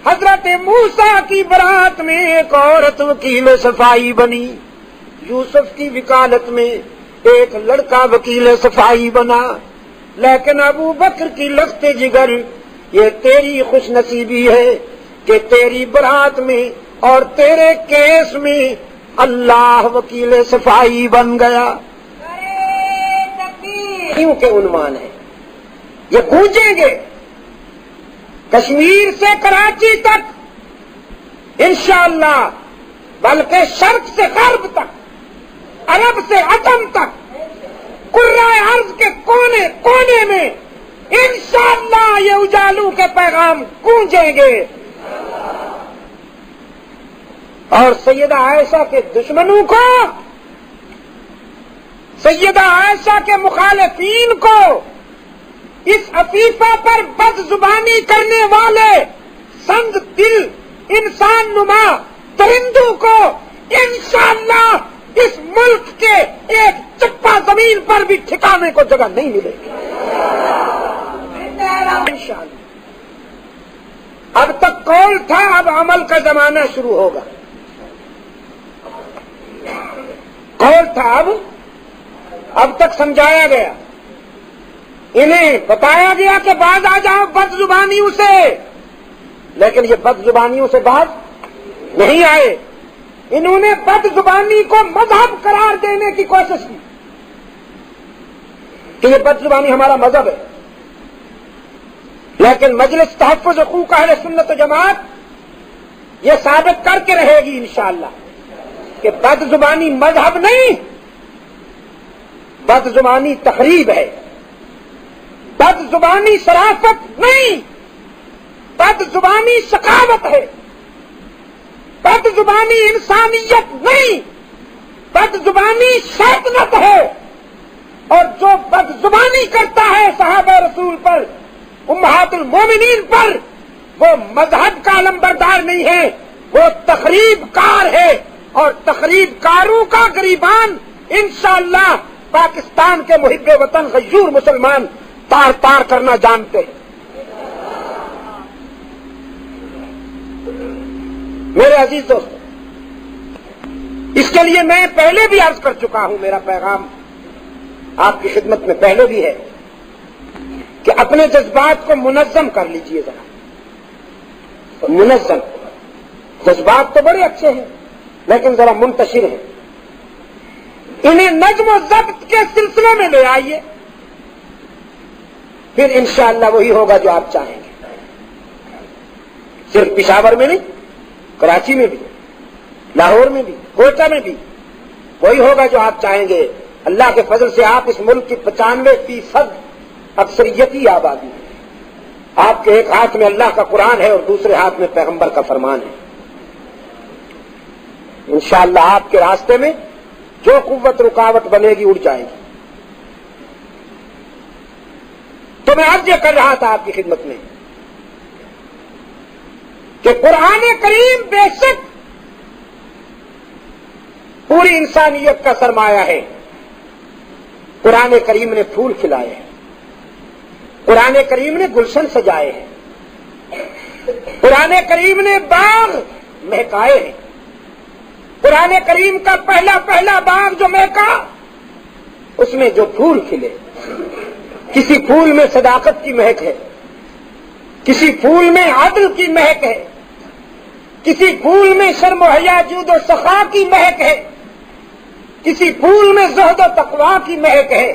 حضرت موسیٰ کی برات میں ایک عورت وکیل صفائی بنی، یوسف کی وکالت میں ایک لڑکا وکیل صفائی بنا، لیکن ابو بکر کی لخت جگر یہ تیری خوش نصیبی ہے کہ تیری برات میں اور تیرے کیس میں اللہ وکیل صفائی بن گیا۔ کیوں کہ عنوان ہے، یہ گونجیں گے کشمیر سے کراچی تک انشاءاللہ، بلکہ شرق سے غرب تک، عرب سے عجم تک، قرائے ارض کے کونے کونے میں انشاءاللہ یہ اجالوں کے پیغام گونجیں گے۔ اور سیدہ عائشہ کے دشمنوں کو، سیدہ عائشہ کے مخالفین کو، اس عفیفہ پر بد زبانی کرنے والے سنگ دل انسان نما درندوں کو انشاءاللہ اس ملک کے ایک چپا زمین پر بھی ٹھکانے کو جگہ نہیں ملے گی انشاءاللہ۔ اب تک قول تھا، اب عمل کا زمانہ شروع ہوگا۔ قول تھا، اب تک سمجھایا گیا، انہیں بتایا گیا کہ باز آ جاؤ بد زبانیوں سے، لیکن یہ بد زبانیوں سے باز نہیں آئے۔ انہوں نے بد زبانی کو مذہب قرار دینے کی کوشش کی کہ یہ بد زبانی ہمارا مذہب ہے، لیکن مجلس تحفظ حقوق اہل سنت و جماعت یہ ثابت کر کے رہے گی انشاءاللہ کہ بد زبانی مذہب نہیں، بد زبانی تقریب ہے، بد زبانی شرافت نہیں، بد زبانی سخاوت ہے، بد زبانی انسانیت نہیں، بد زبانی شیطنت ہے۔ اور جو بد زبانی کرتا ہے صحابہ رسول پر، امہات المومنین پر، وہ مذہب کا علمبردار نہیں ہے، وہ تخریب کار ہے، اور تخریب کاروں کا گریبان انشاءاللہ پاکستان کے محب وطن غیور مسلمان تار تار کرنا جانتے ہیں۔ میرے عزیز دوستو، اس کے لیے میں پہلے بھی عرض کر چکا ہوں، میرا پیغام آپ کی خدمت میں پہلے بھی ہے کہ اپنے جذبات کو منظم کر لیجئے ذرا، منظم۔ جذبات تو بڑے اچھے ہیں لیکن ذرا منتشر ہیں، انہیں نظم و ضبط کے سلسلے میں لے آئیے، پھر انشاءاللہ وہی ہوگا جو آپ چاہیں گے۔ صرف پشاور میں نہیں، کراچی میں بھی، لاہور میں بھی، کوئٹہ میں بھی وہی ہوگا جو آپ چاہیں گے۔ اللہ کے فضل سے آپ اس ملک کی 95% اکثریتی آبادی ہے۔ آپ کے ایک ہاتھ میں اللہ کا قرآن ہے اور دوسرے ہاتھ میں پیغمبر کا فرمان ہے۔ انشاءاللہ آپ کے راستے میں جو قوت رکاوٹ بنے گی اڑ جائے گی۔ تو میں عرض یہ کر رہا تھا آپ کی خدمت میں کہ قرآن کریم بے شک پوری انسانیت کا سرمایہ ہے۔ قرآن کریم نے پھول کھلائے ہیں، قرآن کریم نے گلشن سجائے ہیں، قرآن کریم نے باغ مہکائے ہیں۔ قرآن کریم کا پہلا باغ جو مہکا، اس میں جو پھول کھلے، کسی پھول میں صداقت کی مہک ہے، کسی پھول میں عدل کی مہک ہے، کسی پھول میں شرم و حیا جود و سخا کی مہک ہے، کسی پھول میں زہد و تقویٰ کی مہک ہے،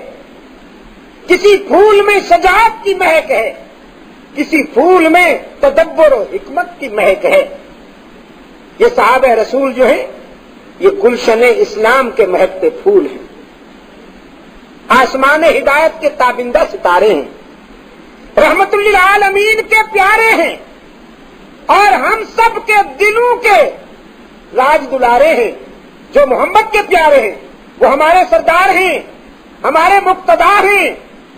کسی پھول میں شجاعت کی مہک ہے، کسی پھول میں تدبر و حکمت کی مہک ہے۔ یہ صحابہ رسول جو ہیں یہ گلشن اسلام کے مہکتے پھول ہیں، آسمان ہدایت کے تابندہ ستارے ہیں، رحمت للعالمین کے پیارے ہیں، اور ہم سب کے دلوں کے راج دلارے ہیں۔ جو محمد کے پیارے ہیں وہ ہمارے سردار ہیں، ہمارے مقتدا ہیں۔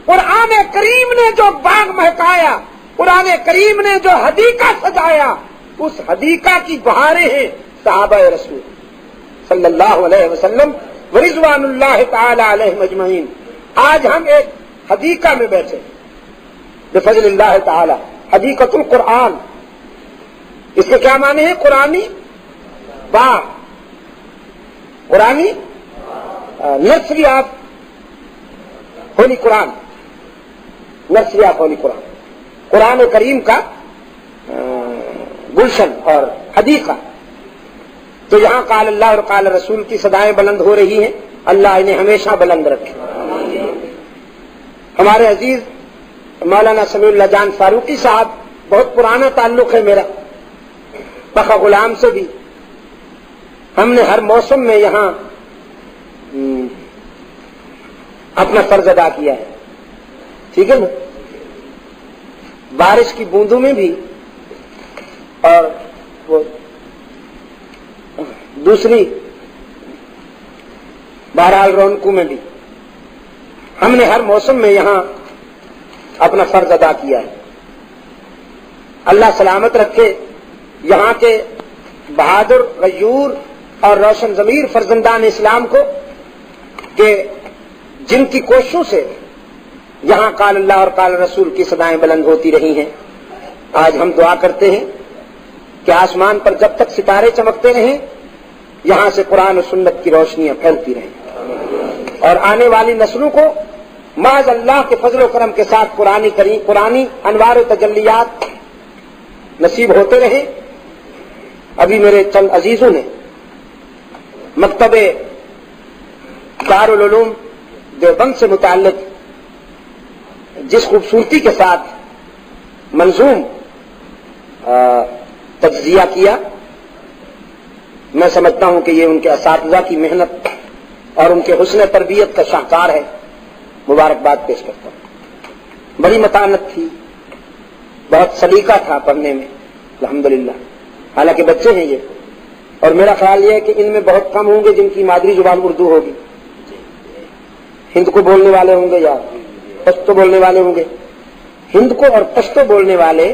قرآن کریم نے جو باغ مہکایا، قرآن کریم نے جو حدیقہ سجایا، اس حدیقہ کی بہاریں ہیں صحابہ رسول صلی اللہ علیہ وسلم ورضوان اللہ تعالی علیہم اجمعین۔ آج ہم ایک حدیقہ میں بیٹھے بفضل اللہ تعالی، حدیقۃ القرآن۔ اس کے کیا معنی ہے؟ قرآنی باغ، قرآنی nursery of holy Quran, nursery of holy Quran, Quran کریم کا گلشن اور حدیقہ۔ تو یہاں قال اللہ اور قال رسول کی صدائیں بلند ہو رہی ہیں، اللہ انہیں ہمیشہ بلند رکھے۔ ہمارے عزیز مولانا سمیع اللہ جان فاروقی صاحب، بہت پرانا تعلق ہے میرا پخا غلام سے بھی۔ ہم نے ہر موسم میں یہاں اپنا فرض ادا کیا ہے، ٹھیک ہے نا، بارش کی بوندوں میں بھی اور وہ دوسری بہرحال رونقوں میں بھی ہم نے ہر موسم میں یہاں اپنا فرض ادا کیا ہے۔ اللہ سلامت رکھے یہاں کے بہادر، غیور اور روشن ضمیر فرزندان اسلام کو، کہ جن کی کوششوں سے یہاں قال اللہ اور قال رسول کی صدائیں بلند ہوتی رہی ہیں۔ آج ہم دعا کرتے ہیں کہ آسمان پر جب تک ستارے چمکتے رہیں، یہاں سے قرآن و سنت کی روشنیاں پھیلتی رہیں، اور آنے والی نسلوں کو محض اللہ کے فضل و کرم کے ساتھ قرآنی انوار و تجلیات نصیب ہوتے رہیں۔ ابھی میرے چند عزیزوں نے مکتب دارالعلوم دیوبند سے متعلق جس خوبصورتی کے ساتھ منظوم تجزیہ کیا، میں سمجھتا ہوں کہ یہ ان کے اساتذہ کی محنت اور ان کے حسن تربیت کا شاہکار ہے۔ مبارکباد پیش کرتا ہوں۔ بڑی متانت تھی، بہت سلیقہ تھا پڑھنے میں الحمدللہ، حالانکہ بچے ہیں یہ، اور میرا خیال یہ ہے کہ ان میں بہت کم ہوں گے جن کی مادری زبان اردو ہوگی، ہند کو بولنے والے ہوں گے یا پشتو بولنے والے ہوں گے۔ ہند کو اور پشتو بولنے والے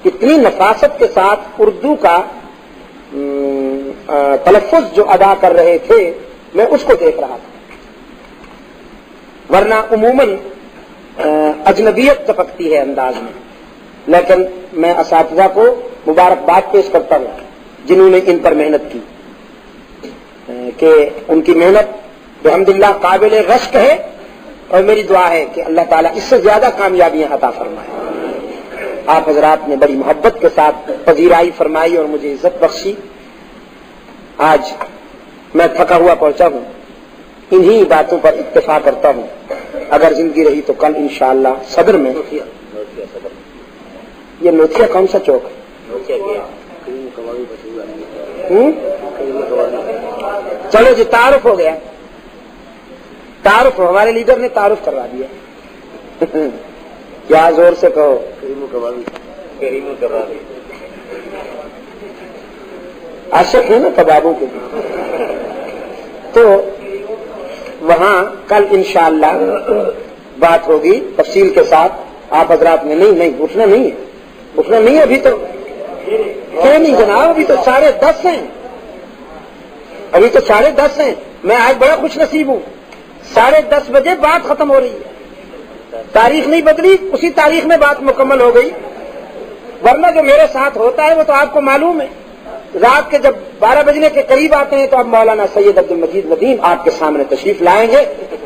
اتنی نفاست کے ساتھ اردو کا تلفظ جو ادا کر رہے تھے، میں اس کو دیکھ رہا تھا، ورنہ عموماً اجنبیت ٹپکتی ہے انداز میں۔ لیکن میں اساتذہ کو مبارکباد پیش کرتا ہوں جنہوں نے ان پر محنت کی، کہ ان کی محنت بحمدللہ قابل رشک ہے، اور میری دعا ہے کہ اللہ تعالیٰ اس سے زیادہ کامیابیاں عطا فرمائے۔ آپ حضرات نے بڑی محبت کے ساتھ پذیرائی فرمائی اور مجھے عزت بخشی۔ آج میں تھکا ہوا پہنچا ہوں، انہی باتوں پر اکتفا کرتا ہوں۔ اگر زندگی رہی تو کل انشاءاللہ صدر میں، یہ نوتیا کون سا چوک ہے؟ چلو جی، تعارف ہو گیا، تعارف ہمارے لیڈر نے تعارف کروا دیا۔ کیا زور سے کہو، عاشق ہے نا کبابوں کے بھی۔ تو وہاں کل انشاءاللہ بات ہوگی تفصیل کے ساتھ۔ آپ حضرات نے نہیں اٹھنا نہیں ہے، اٹھنا نہیں ہے ابھی تو، کیوں نہیں جناب، ابھی تو 10:30 ہیں، ابھی تو 10:30 ہیں۔ میں آج بڑا خوش نصیب ہوں، 10:30 بجے بات ختم ہو رہی ہے، تاریخ نہیں بدلی، اسی تاریخ میں بات مکمل ہو گئی۔ ورنہ جو میرے ساتھ ہوتا ہے وہ تو آپ کو معلوم ہے، رات کے جب 12 بجنے کے قریب آتے ہیں تو اب مولانا سید عبد المجید ندیم آپ کے سامنے تشریف لائیں گے،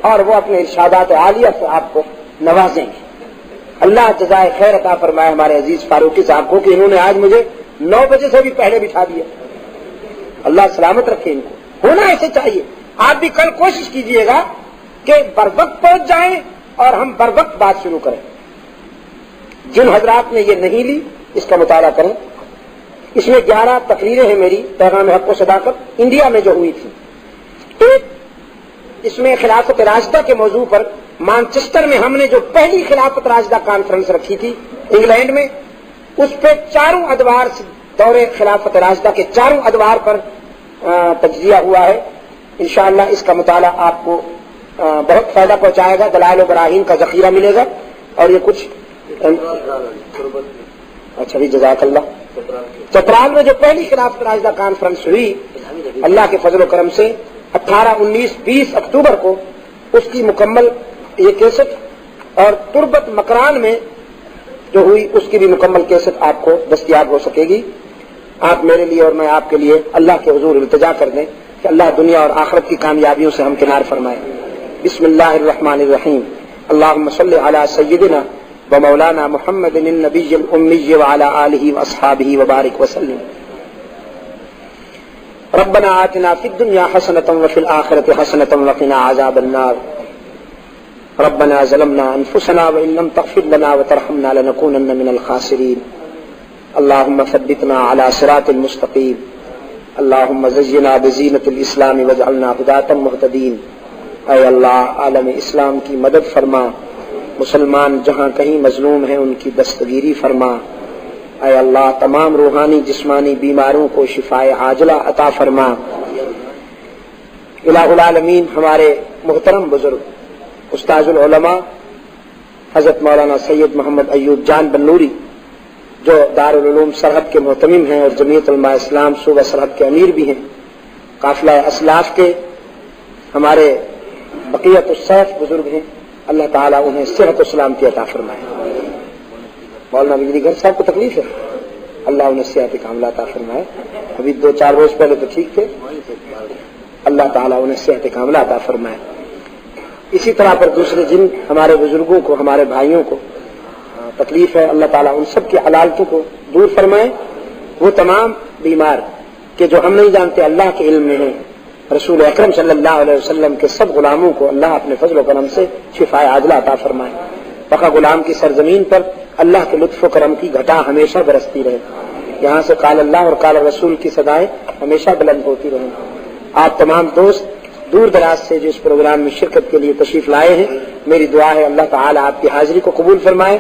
اور وہ اپنے ارشادات عالیہ سے آپ کو نوازیں گے. اللہ جزائے خیر عطا فرمائے ہمارے عزیز فاروقی صاحب کو کہ انہوں نے آج مجھے 9 بجے سے بھی پہلے بٹھا دیا. اللہ سلامت رکھے ان کو. ہونا ایسے چاہیے. آپ بھی کل کوشش کیجئے گا کہ بر وقت پہنچ جائیں اور ہم بر وقت بات شروع کریں. جن حضرات نے یہ نہیں لی اس کا مطالعہ کریں. اس میں 11 تقریریں ہیں میری پیغام حق و صداقت انڈیا میں جو ہوئی تھی. ایک اس میں خلافت راشدہ کے موضوع پر مانچسٹر میں ہم نے جو پہلی خلافت راشدہ کانفرنس رکھی تھی انگلینڈ میں، اس پہ چاروں ادوار سے دور خلافت راشدہ کے چاروں ادوار پر تجزیہ ہوا ہے. انشاءاللہ اس کا مطالعہ آپ کو بہت فائدہ پہنچائے گا. دلائل و براہین کا ذخیرہ ملے گا. اور یہ کچھ اچھا جی جزاک اللہ. چترال میں جو پہلی خلافت راشدہ کانفرنس ہوئی اللہ کے فضل و کرم سے 18, 19, 20 اکتوبر کو اس کی مکمل یہ کیسٹ، اور تربت مکران میں جو ہوئی اس کی بھی مکمل کیسٹ آپ کو دستیاب ہو سکے گی. آپ میرے لیے اور میں آپ کے لیے اللہ کے حضور التجا کر دیں کہ اللہ دنیا اور آخرت کی کامیابیوں سے ہم کنار فرمائے. بسم اللہ الرحمن الرحیم. اللہم صلی علی سیدنا و مولانا محمد النبی الامی وعلی آلہ واصحابہ وبارک وسلم. ربنا آتنا فی الدنیا حسنۃ وفی الآخرۃ حسنۃ وقنا عذاب النار. ربنا ظلمنا انفسنا وان لم تغفر لنا وترحمنا لنكونن من الخاسرین. اللهم ثبتنا على صراط المستقیم. اللهم زینا بزینۃ الاسلام واجعلنا ہداۃ مہتدین. اے اللہ عالم اسلام کی مدد فرما. مسلمان جہاں کہیں مظلوم ہیں ان کی دستگیری فرما. اے اللہ تمام روحانی جسمانی بیماروں کو شفائے عاجلہ عطا فرما. الہ العالمین ہمارے محترم بزرگ استاذ العلماء حضرت مولانا سید محمد ایوب جان بنوری جو دارالعلوم سرحد کے محتمم ہیں اور جمعیت علماء اسلام صوبہ سرحد کے امیر بھی ہیں، قافلہ اسلاف کے ہمارے بقیت السیف بزرگ ہیں، اللہ تعالیٰ انہیں صحت و سلامتی عطا فرمائے. مولانا بجلی گھر صاحب کو تکلیف ہے، اللہ انہیں صحت کاملہ عطا فرمائے. ابھی 2-4 روز پہلے تو ٹھیک تھے، اللہ تعالیٰ انہیں صحت کاملہ عطا فرمائے. اسی طرح پر دوسرے جن ہمارے بزرگوں کو ہمارے بھائیوں کو تکلیف ہے، اللہ تعالیٰ ان سب کی علالتوں کو دور فرمائے. وہ تمام بیمار کہ جو ہم نہیں جانتے اللہ کے علم میں ہیں، رسول اکرم صلی اللہ علیہ وسلم کے سب غلاموں کو اللہ اپنے فضل و کرم سے شفائے عاجلہ عطا فرمائے. بقا غلام کی سرزمین پر اللہ کے لطف و کرم کی گھٹا ہمیشہ برستی رہے. یہاں سے قال اللہ اور قال رسول کی صدائیں ہمیشہ بلند ہوتی رہیں. آپ تمام دوست دور دراز سے جو اس پروگرام میں شرکت کے لیے تشریف لائے ہیں، میری دعا ہے اللہ تعالیٰ آپ کی حاضری کو قبول فرمائے،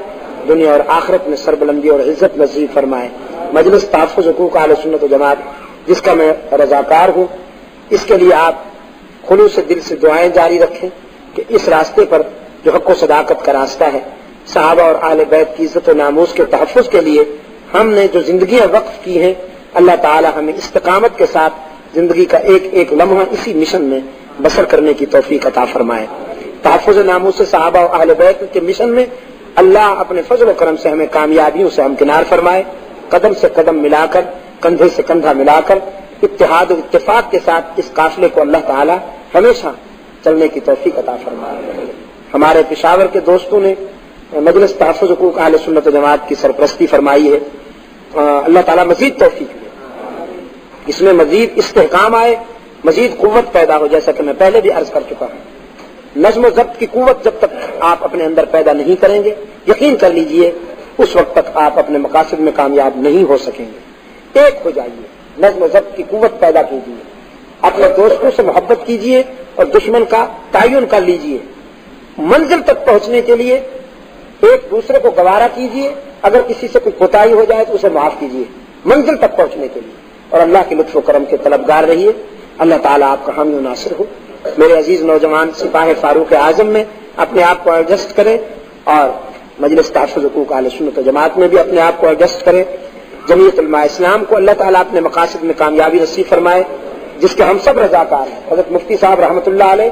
دنیا اور آخرت میں سربلندی اور عزت نصیب فرمائے. مجلس تحفظ حقوق اہل سنت و جماعت جس کا میں رضاکار ہوں، اس کے لیے آپ خلوص دل سے دعائیں جاری رکھیں کہ اس راستے پر جو حق و صداقت کا راستہ ہے، صحابہ اور اہل بیت کی عزت و ناموس کے تحفظ کے لیے ہم نے جو زندگیاں وقف کی ہیں، اللہ تعالی ہمیں استقامت کے ساتھ زندگی کا ایک ایک لمحہ اسی مشن میں بسر کرنے کی توفیق عطا فرمائے. تحفظ ناموس صحابہ اور اہل بیت کے مشن میں اللہ اپنے فضل و کرم سے ہمیں کامیابیوں سے ہمکنار فرمائے. قدم سے قدم ملا کر، کندھے سے کندھا ملا کر، اتحاد و اتفاق کے ساتھ اس قافلے کو اللہ تعالی ہمیشہ چلنے کی توفیق عطا فرمائے. ہمارے پشاور کے دوستوں نے مجلس تحفظ حقوق اہل سنت و جماعت کی سرپرستی فرمائی ہے. اللہ تعالیٰ مزید توفیق دے، اس میں مزید استحکام آئے، مزید قوت پیدا ہو. جیسا کہ میں پہلے بھی عرض کر چکا ہوں، نظم و ضبط کی قوت جب تک آپ اپنے اندر پیدا نہیں کریں گے، یقین کر لیجئے اس وقت تک آپ اپنے مقاصد میں کامیاب نہیں ہو سکیں گے. ایک ہو جائیے، نظم و ضبط کی قوت پیدا کیجیے، اپنے دوستوں سے محبت کیجیے اور دشمن کا تعین کر لیجیے. منزل تک پہنچنے کے لیے ایک دوسرے کو گوارا کیجیے، اگر کسی سے کوئی کوتاہی ہو جائے تو اسے معاف کیجیے منزل تک پہنچنے کے لیے، اور اللہ کے لطف و کرم کے طلبگار رہیے. اللہ تعالیٰ آپ کا حامی و ناصر ہو. میرے عزیز نوجوان سپاہ فاروق اعظم میں اپنے آپ کو ایڈجسٹ کریں اور مجلس تحفظ حقوق اہل سنت و جماعت میں بھی اپنے آپ کو ایڈجسٹ کریں. جمعیت علماء اسلام کو اللہ تعالیٰ اپنے مقاصد میں کامیابی نصیب فرمائے، جس کے ہم سب رضاکار ہیں. حضرت مفتی صاحب رحمۃ اللہ علیہ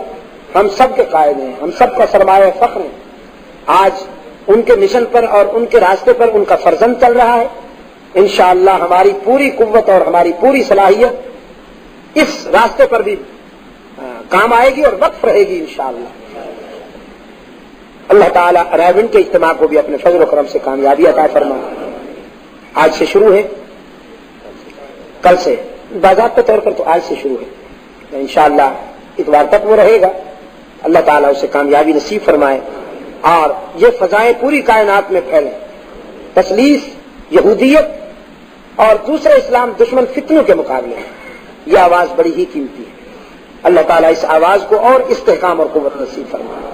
ہم سب کے قائد ہیں، ہم سب کا سرمایہ فخر ہے. آج ان کے مشن پر اور ان کے راستے پر ان کا فرزند چل رہا ہے. انشاءاللہ ہماری پوری قوت اور ہماری پوری صلاحیت اس راستے پر بھی کام آئے گی اور وقف رہے گی انشاءاللہ. اللہ تعالیٰ رائبن کے اجتماع کو بھی اپنے فضل و کرم سے کامیابی عطا فرمائے۔ آج سے شروع ہے، کل سے باضابطہ طور پر تو آج سے شروع ہے، انشاءاللہ اتوار تک وہ رہے گا۔ اللہ تعالیٰ اسے کامیابی نصیب فرمائے اور یہ فضائیں پوری کائنات میں پھیلیں۔ تسلیس، یہودیت اور دوسرے اسلام دشمن فتنوں کے مقابلے یہ آواز بڑی ہی قیمتی ہے۔ اللہ تعالیٰ اس آواز کو اور استحکام اور قوت نصیب فرمائے۔